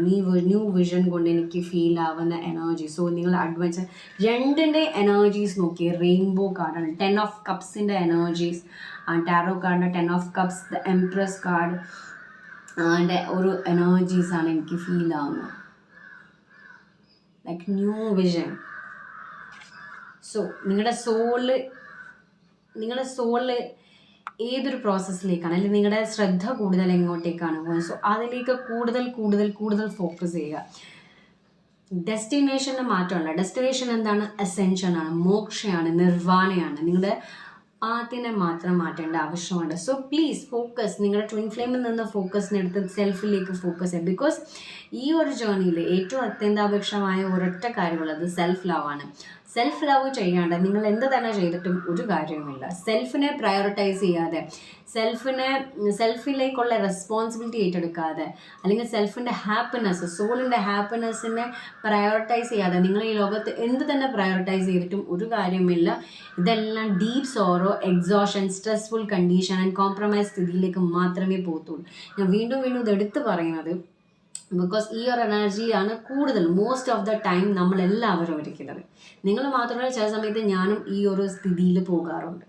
ന്യൂ വിഷൻ കൊണ്ട് എനിക്ക് ഫീൽ ആവുന്ന എനർജി. സോ നിങ്ങൾ അഡ്വഞ്ചർ രണ്ടിൻ്റെ എനർജീസ് നോക്കി. റെയിൻബോ കാർഡാണ്, 10 ഓഫ് കപ്സിൻ്റെ എനർജീസ്, ടാരോ കാർഡിൻ്റെ 10 of cups, the empress card അതിൻ്റെ ഒരു എനർജീസാണ് എനിക്ക് ഫീൽ ആവുന്നത്. Like new vision. സോ നിങ്ങളുടെ സോള് ഏതൊരു പ്രോസസ്സിലേക്കാണ്, അല്ലെങ്കിൽ നിങ്ങളുടെ ശ്രദ്ധ കൂടുതൽ എങ്ങോട്ടേക്കാണ് പോകുന്നത്, സോ അതിലേക്ക് കൂടുതൽ ഫോക്കസ് ചെയ്യുക. ഡെസ്റ്റിനേഷൻ്റെ മാറ്റമല്ല. ഡെസ്റ്റിനേഷൻ എന്താണ്? അസെൻഷനാണ്, മോക്ഷയാണ്, നിർവാണയാണ്. നിങ്ങളുടെ പാത്തിനെ മാത്രം മാറ്റേണ്ട ആവശ്യമുണ്ട്. സോ പ്ലീസ് ഫോക്കസ്, നിങ്ങളുടെ ട്വിൻ ഫ്ലെയിമിൽ നിന്ന് ഫോക്കസിനെടുത്ത് സെൽഫിലേക്ക് ഫോക്കസ് ചെയ്യുക. ബിക്കോസ് ഈ ഒരു ജേർണിയിൽ ഏറ്റവും അത്യന്താപേക്ഷമായ ഒരൊറ്റ കാര്യമുള്ളത് സെൽഫ് ലവ് ആണ്. സെൽഫ് ലവ് ചെയ്യാണ്ട് നിങ്ങൾ എന്ത് തന്നെ ചെയ്തിട്ടും ഒരു കാര്യവുമില്ല. സെൽഫിനെ പ്രയോറിറ്റൈസ് ചെയ്യാതെ, സെൽഫിലേക്കുള്ള റെസ്പോൺസിബിലിറ്റി ഏറ്റെടുക്കാതെ, അല്ലെങ്കിൽ സെൽഫിൻ്റെ ഹാപ്പിനെസ്, സോളിൻ്റെ ഹാപ്പിനെസ്സിനെ പ്രയോറിറ്റൈസ് ചെയ്യാതെ നിങ്ങൾ ഈ ലോകത്ത് എന്ത് തന്നെ പ്രയോറിറ്റൈസ് ചെയ്തിട്ടും ഒരു കാര്യമില്ല. ഇതെല്ലാം deep sorrow, exhaustion, stressful condition and compromise സ്ഥിതിയിലേക്ക് മാത്രമേ പോകത്തുള്ളൂ. ഞാൻ വീണ്ടും ഇത് എടുത്തു പറയുന്നത് ബിക്കോസ് ഈ ഒരു എനർജിയാണ് കൂടുതൽ മോസ്റ്റ് ഓഫ് ദ ടൈം നമ്മളെല്ലാവരും ഇരിക്കുന്നത്. നിങ്ങൾ മാത്രമല്ല, ചില സമയത്ത് ഞാനും ഈ ഒരു സ്ഥിതിയിൽ പോകാറുണ്ട്.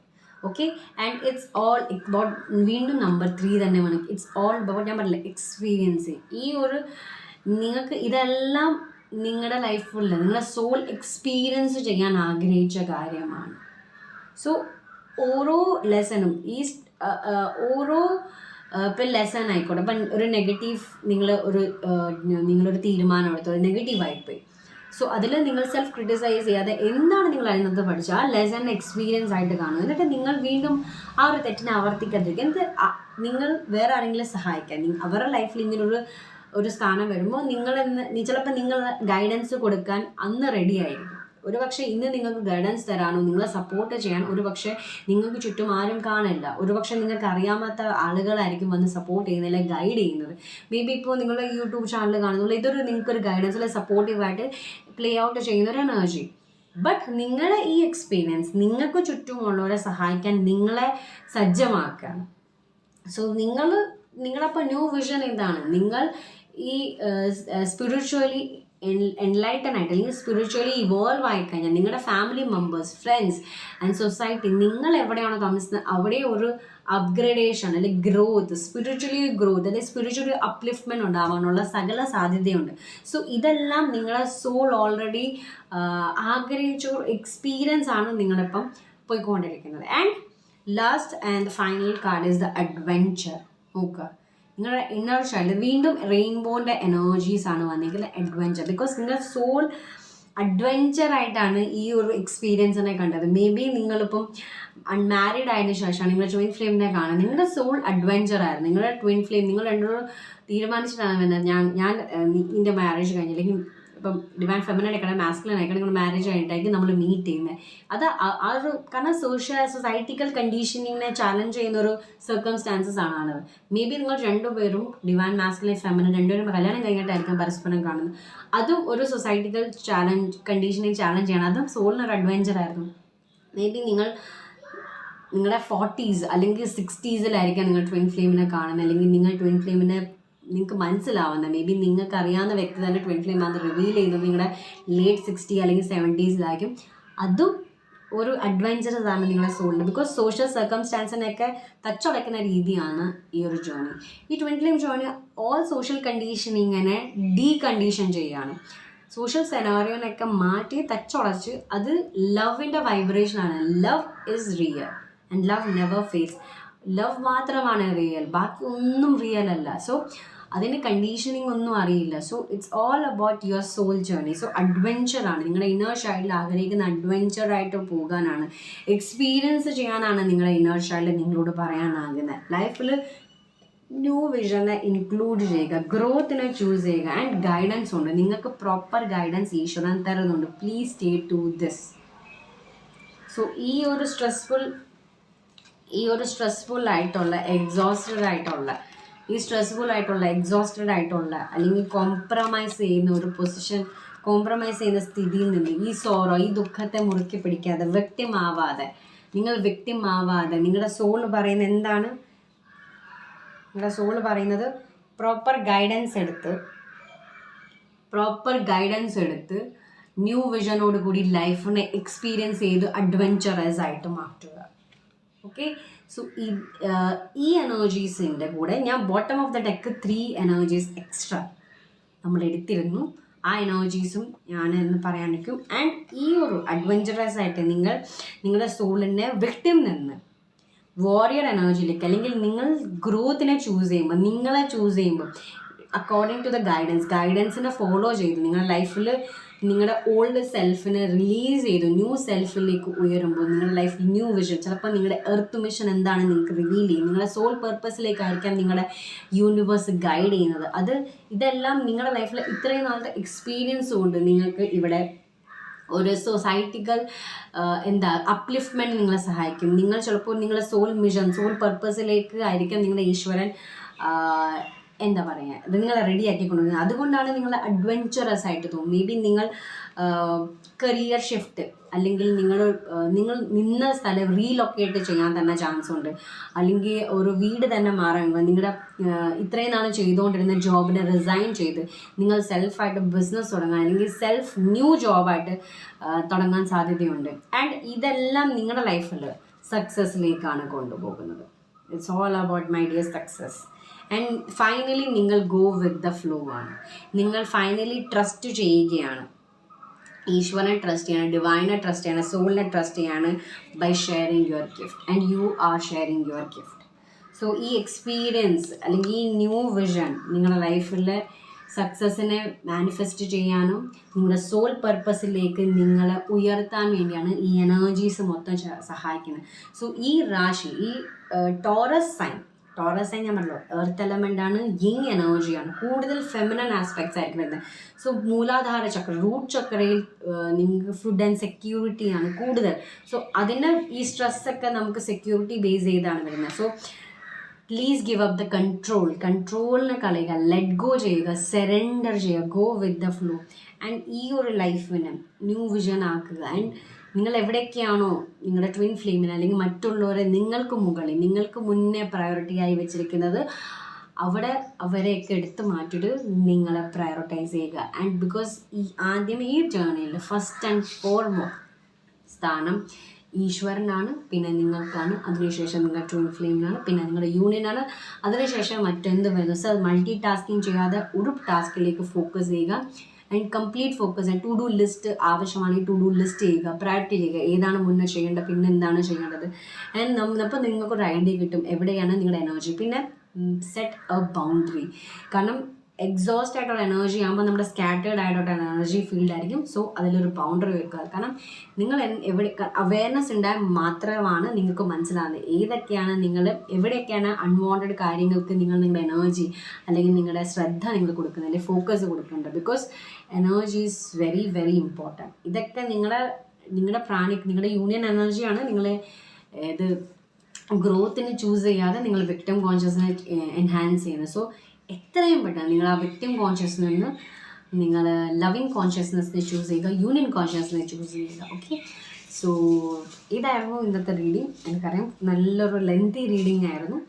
Okay, and it's all about, വീണ്ടും നമ്പർ 3 തന്നെ വേണം, ഇറ്റ്സ് ഓൾ അബൌട്ട്, ഞാൻ പറഞ്ഞില്ല, എക്സ്പീരിയൻസ്. ഈ ഒരു നിങ്ങൾക്ക് ഇതെല്ലാം നിങ്ങളുടെ ലൈഫിൽ നിങ്ങളുടെ സോൾ എക്സ്പീരിയൻസ് ചെയ്യാൻ ആഗ്രഹിച്ച കാര്യമാണ്. സോ ഓരോ ലെസണും ഓരോ ഇപ്പം ലെസൺ ആയിക്കോട്ടെ, ഇപ്പം ഒരു നെഗറ്റീവ് നിങ്ങളൊരു തീരുമാനം എടുത്തു, നെഗറ്റീവായിപ്പോയി. സോ അതിൽ നിങ്ങൾ സെൽഫ് ക്രിട്ടിസൈസ് ചെയ്യാതെ എന്താണ് നിങ്ങൾ അതിനകത്ത് പഠിച്ചത് ആ ലെസൺ എക്സ്പീരിയൻസ് ആയിട്ട് കാണും. എന്നിട്ട് നിങ്ങൾ വീണ്ടും ആ ഒരു തെറ്റിനെ ആവർത്തിക്കാതിരിക്കുക. നിങ്ങൾ വേറെ ആരെങ്കിലും സഹായിക്കാൻ, അവരുടെ ലൈഫിൽ ഇങ്ങനൊരു സ്ഥാനം വരുമ്പോൾ ചിലപ്പോൾ നിങ്ങൾ ഗൈഡൻസ് കൊടുക്കാൻ അന്ന് റെഡി ആയിരിക്കും. ഒരുപക്ഷെ ഇന്ന് നിങ്ങൾക്ക് ഗൈഡൻസ് തരാനോ നിങ്ങളെ സപ്പോർട്ട് ചെയ്യാൻ ഒരുപക്ഷെ നിങ്ങൾക്ക് ചുറ്റും ആരും കാണില്ല. ഒരുപക്ഷെ നിങ്ങൾക്ക് അറിയാത്ത ആളുകളായിരിക്കും വന്ന് സപ്പോർട്ട് ചെയ്യുന്നത്, ഗൈഡ് ചെയ്യുന്നത്. മേ ബി ഇപ്പോൾ നിങ്ങളുടെ യൂട്യൂബ് ചാനൽ കാണുന്നുള്ള നിങ്ങൾക്കൊരു ഗൈഡൻസ് അല്ലെങ്കിൽ സപ്പോർട്ടീവായിട്ട് പ്ലേ ഔട്ട് ചെയ്യുന്ന ഒരു എനർജി. ബട്ട് നിങ്ങളുടെ ഈ എക്സ്പീരിയൻസ് നിങ്ങൾക്ക് ചുറ്റുമുള്ളവരെ സഹായിക്കാൻ നിങ്ങളെ സജ്ജമാക്കുകയാണ്. സോ നിങ്ങളപ്പോൾ ന്യൂ വിഷൻ എന്താണ്? നിങ്ങൾ ഈ സ്പിരിച്വലി എൻലൈറ്റൻ ആയിട്ട് അല്ലെങ്കിൽ സ്പിരിച്വലി ഇവോൾവ് ആയിക്കഴിഞ്ഞാൽ നിങ്ങളുടെ family members, friends and society, നിങ്ങൾ എവിടെയാണോ താമസിക്കുന്നത് അവിടെ ഒരു അപ്ഗ്രേഡേഷൻ അല്ലെങ്കിൽ ഗ്രോത്ത്, സ്പിരിച്വലി ഗ്രോത്ത് അല്ലെങ്കിൽ സ്പിരിച്വലി അപ്ലിഫ്റ്റ്മെൻറ്റ് ഉണ്ടാവാനുള്ള സകല സാധ്യതയുണ്ട്. സോ ഇതെല്ലാം നിങ്ങളുടെ സോൾ ഓൾറെഡി ആഗ്രഹിച്ച ഒരു എക്സ്പീരിയൻസ് ആണ് നിങ്ങളിപ്പം പോയിക്കൊണ്ടിരിക്കുന്നത്. And last and final card is the adventure. നോക്കുക, നിങ്ങളുടെ ഇന്നർ ചൈൽഡ്, വീണ്ടും റെയിൻബോൻ്റെ എനർജീസ് ആണ് വന്നിരിക്കുന്നത്, അഡ്വെഞ്ചർ. ബിക്കോസ് നിങ്ങളുടെ സോൾ അഡ്വെഞ്ചറായിട്ടാണ് ഈ ഒരു എക്സ്പീരിയൻസിനെ കണ്ടത്. മേ ബി നിങ്ങളിപ്പം അൺമാരീഡ് ആയതിനു ശേഷമാണ് നിങ്ങളുടെ ട്വിൻ ഫ്ലെയിമിനെ കാണുന്നത്. നിങ്ങളുടെ സോൾ അഡ്വെഞ്ചറായിരുന്നു. നിങ്ങളുടെ ട്വിൻ ഫ്ലെയിം നിങ്ങൾ രണ്ടുപേരും തീരുമാനിച്ചിട്ടാണ് വരുന്നത്, ഞാൻ നിൻ്റെ മാരേജ് കഴിഞ്ഞില്ലെങ്കിൽ ഇപ്പം ഡിവൈൻ ഫെമിനൈൻ ആയിക്കണേ മാസ്കുലിൻ ആയിക്കണേ നിങ്ങൾ മാരേജ് ആയിട്ടായിരിക്കും നമ്മൾ മീറ്റ് ചെയ്യുന്നത്. അത് ആ ഒരു കാരണം സൊസൈറ്റിക്കൽ കണ്ടീഷനിങ്ങിനെ ചാലഞ്ച് ചെയ്യുന്ന ഒരു സർക്കംസ്റ്റാൻസസ് ആണ്. മേ ബി നിങ്ങൾ രണ്ടുപേരും ഡിവൈൻ മാസ്കുലിൻ ഫെമിനൈൻ രണ്ടുപേരും കല്യാണം കഴിഞ്ഞിട്ടായിരിക്കും പരസ്പരം കാണുന്നത്. അതും ഒരു സൊസൈറ്റിക്കൽ കണ്ടീഷനിങ് ചാലഞ്ച് ചെയ്യണം. അതും സോളിനൊരു അഡ്വെഞ്ചർ ആയിരുന്നു. മേ ബി നിങ്ങളുടെ 40s അല്ലെങ്കിൽ 60s നിങ്ങൾ ട്വിൻ ഫ്ലെയിമിനെ കാണുന്നത്, അല്ലെങ്കിൽ നിങ്ങൾ ട്വിൻ ഫ്ലെയിമിനെ നിങ്ങൾക്ക് മനസ്സിലാവുന്നത്, മേ ബി നിങ്ങൾക്ക് അറിയാവുന്ന വ്യക്തി തന്നെ ട്വിൻ ഫ്ലെയിം ആണ് റിവീൽ ചെയ്യുന്നത് നിങ്ങളുടെ ലേറ്റ് 60 അല്ലെങ്കിൽ 70s. അതും ഒരു അഡ്വെഞ്ചറസ് ആണ് നിങ്ങളുടെ സോളിന്. ബിക്കോസ് സോഷ്യൽ സർക്കംസ്റ്റാൻസിനെയൊക്കെ തച്ചുടയ്ക്കുന്ന രീതിയാണ് ഈ ഒരു ജേർണി. ഈ twin flame journey all social കണ്ടീഷനിങ്ങിനെ ഡീകണ്ടീഷൻ ചെയ്യുകയാണ്. സോഷ്യൽ സെനാറിയോനൊക്കെ മാറ്റി തച്ചുടച്ച് അത് ലവിൻ്റെ വൈബ്രേഷനാണ്. Love is real and love never fails. Love മാത്രമാണ് റിയൽ, ബാക്കി ഒന്നും റിയൽ അല്ല. സോ അതിന് കണ്ടീഷനിങ് ഒന്നും അറിയില്ല. So it's all about your soul journey. So അഡ്വെഞ്ചറാണ്, നിങ്ങളുടെ ഇന്നർ ചൈൽഡിൽ ആഗ്രഹിക്കുന്ന അഡ്വെഞ്ചറായിട്ട് പോകാനാണ്, എക്സ്പീരിയൻസ് ചെയ്യാനാണ് നിങ്ങളുടെ ഇന്നർ ചൈൽഡ് നിങ്ങളോട് പറയാനാകുന്നത്. ലൈഫിൽ ന്യൂ വിഷനെ ഇൻക്ലൂഡ് ചെയ്യുക, ഗ്രോത്തിനെ ചൂസ് ചെയ്യുക. ആൻഡ് ഗൈഡൻസ് ഉണ്ട്, നിങ്ങൾക്ക് പ്രോപ്പർ ഗൈഡൻസ് ഈശ്വരൻ തരുന്നുണ്ട്. Please stay to this. So ഈ ഒരു സ്ട്രെസ്ഫുൾ ആയിട്ടുള്ള എക്സോസ്റ്റഡ് ആയിട്ടുള്ള അല്ലെങ്കിൽ കോംപ്രമൈസ് ചെയ്യുന്ന ഒരു പൊസിഷൻ, കോംപ്രമൈസ് ചെയ്യുന്ന സ്ഥിതിയിൽ നിന്ന് ഈ സോറോ, ഈ ദുഃഖത്തെ മുറുക്കി പിടിക്കാതെ, വ്യക്തിമാവാതെ നിങ്ങൾ വിക്ടിം ആവാതെ നിങ്ങളുടെ സോൾ പറയുന്നത് എന്താണ്? നിങ്ങളുടെ സോൾ പറയുന്നത് പ്രോപ്പർ ഗൈഡൻസ് എടുത്ത് ന്യൂ വിഷനോട് കൂടി ലൈഫിനെ എക്സ്പീരിയൻസ് ചെയ്ത് അഡ്വെഞ്ചറസ് ആയിട്ട് മാറ്റുക. ഓക്കെ, സോ ഈ എനർജീസിൻ്റെ കൂടെ ഞാൻ bottom of the deck 3 energies extra നമ്മൾ എടുത്തിരുന്നു. ആ എനർജീസും ഞാൻ എന്ന് പറയാൻ നിൽക്കും. ആൻഡ് ഈ ഒരു അഡ്വെഞ്ചറസ് ആയിട്ട് നിങ്ങളുടെ സോളിനെ വിക്ടിം നിന്ന് വാരിയർ എനർജിയിലേക്ക്, അല്ലെങ്കിൽ നിങ്ങൾ ഗ്രോത്തിനെ ചൂസ് ചെയ്യുമ്പോൾ അക്കോർഡിംഗ് ടു ദ ഗൈഡൻസിനെ ഫോളോ ചെയ്ത് നിങ്ങളുടെ ലൈഫിൽ നിങ്ങളുടെ ഓൾഡ് സെൽഫിനെ റിലീസ് ചെയ്തു ന്യൂ സെൽഫിലേക്ക് ഉയരുമ്പോൾ നിങ്ങളുടെ ലൈഫിൽ ന്യൂ വിഷൻ, ചിലപ്പോൾ നിങ്ങളുടെ എർത്ത് മിഷൻ എന്താണെന്ന് നിങ്ങൾക്ക് റിവീൽ ചെയ്യും. നിങ്ങളുടെ സോൾ പർപ്പസിലേക്കായിരിക്കാം നിങ്ങളുടെ യൂണിവേഴ്സ് ഗൈഡ് ചെയ്യുന്നത്. ഇതെല്ലാം നിങ്ങളുടെ ലൈഫിൽ ഇത്രയും നാളത്തെ എക്സ്പീരിയൻസ് കൊണ്ട് നിങ്ങൾക്ക് ഇവിടെ ഒരു സൊസൈറ്റിക്കൽ അപ്ലിഫ്റ്റ്മെൻറ്റ് നിങ്ങളെ സഹായിക്കും. നിങ്ങൾ ചിലപ്പോൾ നിങ്ങളുടെ സോൾ പർപ്പസിലേക്ക് ആയിരിക്കാം നിങ്ങളുടെ ഈശ്വരൻ എന്താ പറയുക ഇത് നിങ്ങളെ റെഡിയാക്കി കൊണ്ടുവരുന്നത്. അതുകൊണ്ടാണ് നിങ്ങൾ അഡ്വെഞ്ചറസ് ആയിട്ട് തോന്നും. മേ ബി നിങ്ങൾ കരിയർ ഷിഫ്റ്റ് അല്ലെങ്കിൽ നിങ്ങൾ നിന്ന സ്ഥലം റീലൊക്കേറ്റ് ചെയ്യാൻ തന്നെ ചാൻസ് ഉണ്ട്. അല്ലെങ്കിൽ ഒരു വീട് തന്നെ മാറുമ്പോൾ നിങ്ങളുടെ ഇത്രയും നാൾ ചെയ്തുകൊണ്ടിരുന്ന ജോബിനെ റിസൈൻ ചെയ്ത് നിങ്ങൾ സെൽഫായിട്ട് ബിസിനസ് തുടങ്ങാൻ അല്ലെങ്കിൽ സെൽഫ് ന്യൂ ജോബായിട്ട് തുടങ്ങാൻ സാധ്യതയുണ്ട്. ആൻഡ് ഇതെല്ലാം നിങ്ങളുടെ ലൈഫിൽ സക്സസ്സിലേക്കാണ് കൊണ്ടുപോകുന്നത്. It's all about my dear success. And finally നിങ്ങൾ ഗോ വിത്ത് ദ ഫ്ലോ ആണ്. നിങ്ങൾ ഫൈനലി ട്രസ്റ്റ് ചെയ്യുകയാണ്, ഈശ്വരനെ ട്രസ്റ്റ് ചെയ്യാണ്, ഡിവൈനെ ട്രസ്റ്റ് ചെയ്യാണ്, സോളിനെ ട്രസ്റ്റ് ചെയ്യാണ് by sharing your gift. And you are sharing your gift. So ഈ എക്സ്പീരിയൻസ് അല്ലെങ്കിൽ ഈ ന്യൂ വിഷൻ നിങ്ങളുടെ ലൈഫിലെ സക്സസ്സിനെ മാനിഫെസ്റ്റ് ചെയ്യാനും നിങ്ങളുടെ സോൾ പർപ്പസിലേക്ക് നിങ്ങളെ ഉയർത്താൻ വേണ്ടിയാണ് ഈ എനർജീസ് മൊത്തം സഹായിക്കുന്നത്. സോ ഈ രാശി, ഈ ടോറസ് സൈൻ ഞാൻ പറഞ്ഞല്ലോ എർത്ത് എലമെൻ്റ് ആണ്, യിങ് എനർജിയാണ്, കൂടുതൽ ഫെമിനൻ ആസ്പെക്ട്സ് ആയിരിക്കും വരുന്നത്. സോ മൂലാധാര ചക്ര, റൂട്ട് ചക്രയിൽ നിങ്ങൾക്ക് ഫുഡ് ആൻഡ് സെക്യൂരിറ്റി ആണ് കൂടുതൽ. സോ അതിന് ഈ സ്ട്രെസ്സൊക്കെ നമുക്ക് സെക്യൂരിറ്റി ബേസ് ചെയ്താണ് വരുന്നത്. So please give up the കൺട്രോളിനെ കളയുക, ലെറ്റ് ഗോ ചെയ്യുക, സറണ്ടർ ചെയ്യുക, go with the flow. And ഈ ഒരു ലൈഫിനെ ന്യൂ വിഷൻ ആക്കുക. ആൻഡ് നിങ്ങൾ എവിടെയൊക്കെയാണോ നിങ്ങളുടെ ട്വിൻ ഫ്ലെയിമിന് അല്ലെങ്കിൽ മറ്റുള്ളവരെ നിങ്ങൾക്ക് മുന്നേ പ്രയോറിറ്റി ആയി വെച്ചിരിക്കുന്നത് അവരെയൊക്കെ എടുത്ത് മാറ്റിയിട്ട് നിങ്ങളെ പ്രയോറിറ്റൈസ് ചെയ്യുക. ആൻഡ് ബിക്കോസ് ഈ ജേർണിയിൽ ഫസ്റ്റ് ആൻഡ് ഫോർമോസ്റ്റ് സ്ഥാനം ഈശ്വരനാണ്, പിന്നെ നിങ്ങൾക്കാണ്, അതിനുശേഷം നിങ്ങളുടെ ട്വിൻ ഫ്ലെയിമിനാണ്, പിന്നെ നിങ്ങളുടെ യൂണിയനാണ്, അതിനുശേഷം മറ്റെന്ത് വരുന്നു. സോ മൾട്ടി ടാസ്കിങ് ചെയ്യാതെ ഒരു ടാസ്കിലേക്ക് ഫോക്കസ് ചെയ്യുക. And complete focus. And to do list ആവശ്യമാണെങ്കിൽ ടു ഡു ലിസ്റ്റ് ചെയ്യുക, പ്രയോറിറ്റി ചെയ്യുക, ഏതാണ് മുന്നേ ചെയ്യേണ്ടത്, പിന്നെ എന്താണ് ചെയ്യേണ്ടത്. ആൻഡ് അപ്പോൾ നിങ്ങൾക്കൊരു ഐഡിയ കിട്ടും എവിടെയാണ് നിങ്ങളുടെ എനർജി. പിന്നെ സെറ്റ് എ ബൗണ്ടറി. കാരണം എക്സോസ്റ്റ് ആയിട്ടുള്ള എനർജി ആകുമ്പോൾ നമ്മുടെ സ്കാറ്റേർഡ് ആയിട്ടുള്ള എനർജി ഫീൽഡ് ആയിരിക്കും. സോ അതിലൊരു ബൗണ്ടറി വെക്കുക. കാരണം നിങ്ങൾ അവയർനെസ് ഉണ്ടായാൽ മാത്രമാണ് നിങ്ങൾക്ക് മനസ്സിലാകുന്നത് എവിടെയൊക്കെയാണ് അൺവാണ്ടഡ് കാര്യങ്ങൾക്ക് നിങ്ങളുടെ എനർജി അല്ലെങ്കിൽ നിങ്ങളുടെ ശ്രദ്ധ നിങ്ങൾ കൊടുക്കുന്നത്, അല്ലെങ്കിൽ ഫോക്കസ് കൊടുക്കേണ്ടത്. Because energy is very very important. ഇതൊക്കെ നിങ്ങളുടെ യൂണിയൻ എനർജിയാണ് നിങ്ങളെ ഗ്രോത്തിന് ചൂസ് ചെയ്യാതെ നിങ്ങൾ വിക്ടിം കോൺഷ്യസ്നെസ് എൻഹാൻസ് ചെയ്യുന്നത്. സോ എത്രയും പെട്ടെന്ന് നിങ്ങൾ ആ വിക്ടിം കോൺഷ്യസ്നെസ്സിൽ നിന്ന് നിങ്ങൾ ലവിങ് കോൺഷ്യസ്നെസ്സിനെ ചൂസ് ചെയ്യുക, യൂണിയൻ കോൺഷ്യസ്നെസ്സിനെ ചൂസ് ചെയ്യുക. ഓക്കെ, സോ ഇതായിരുന്നു ഇന്നത്തെ റീഡിങ്. എനിക്കറിയാം നല്ലൊരു ലെങ്തി റീഡിങ് ആയിരുന്നു.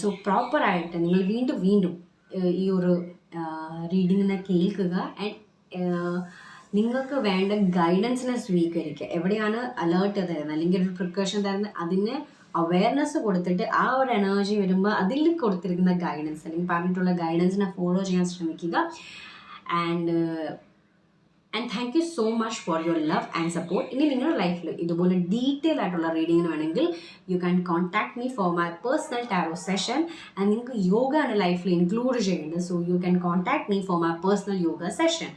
സോ പ്രോപ്പറായിട്ട് നിങ്ങൾ വീണ്ടും ഈ ഒരു റീഡിങ്ങിനെ കേൾക്കുക. ആൻഡ് നിങ്ങൾക്ക് വേണ്ട ഗൈഡൻസിനെ സ്വീകരിക്കുക. എവിടെയാണ് അലേർട്ട് തരുന്നത് അല്ലെങ്കിൽ ഒരു പ്രിക്കോഷൻ തരുന്നത്, അതിന് അവയർനെസ് കൊടുത്തിട്ട് ആ ഒരു എനർജി വരുമ്പോൾ അതിൽ കൊടുത്തിരിക്കുന്ന ഗൈഡൻസ് അല്ലെങ്കിൽ പറഞ്ഞിട്ടുള്ള ഗൈഡൻസിനെ ഫോളോ ചെയ്യാൻ ശ്രമിക്കുക. And thank you so much for your love and support. ഇനി നിങ്ങളുടെ ലൈഫിൽ ഇതുപോലെ ഡീറ്റെയിൽ ആയിട്ടുള്ള റീഡിങ്ങിന് വേണമെങ്കിൽ you can contact me for my personal tarot session. And നിങ്ങൾക്ക് യോഗയാണ് ലൈഫിൽ ഇൻക്ലൂഡ് ചെയ്യേണ്ടത്. So you can contact me for my personal yoga session.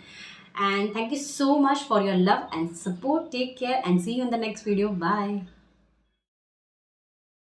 And thank you so much for your love and support. Take care and see you in the next video. Bye.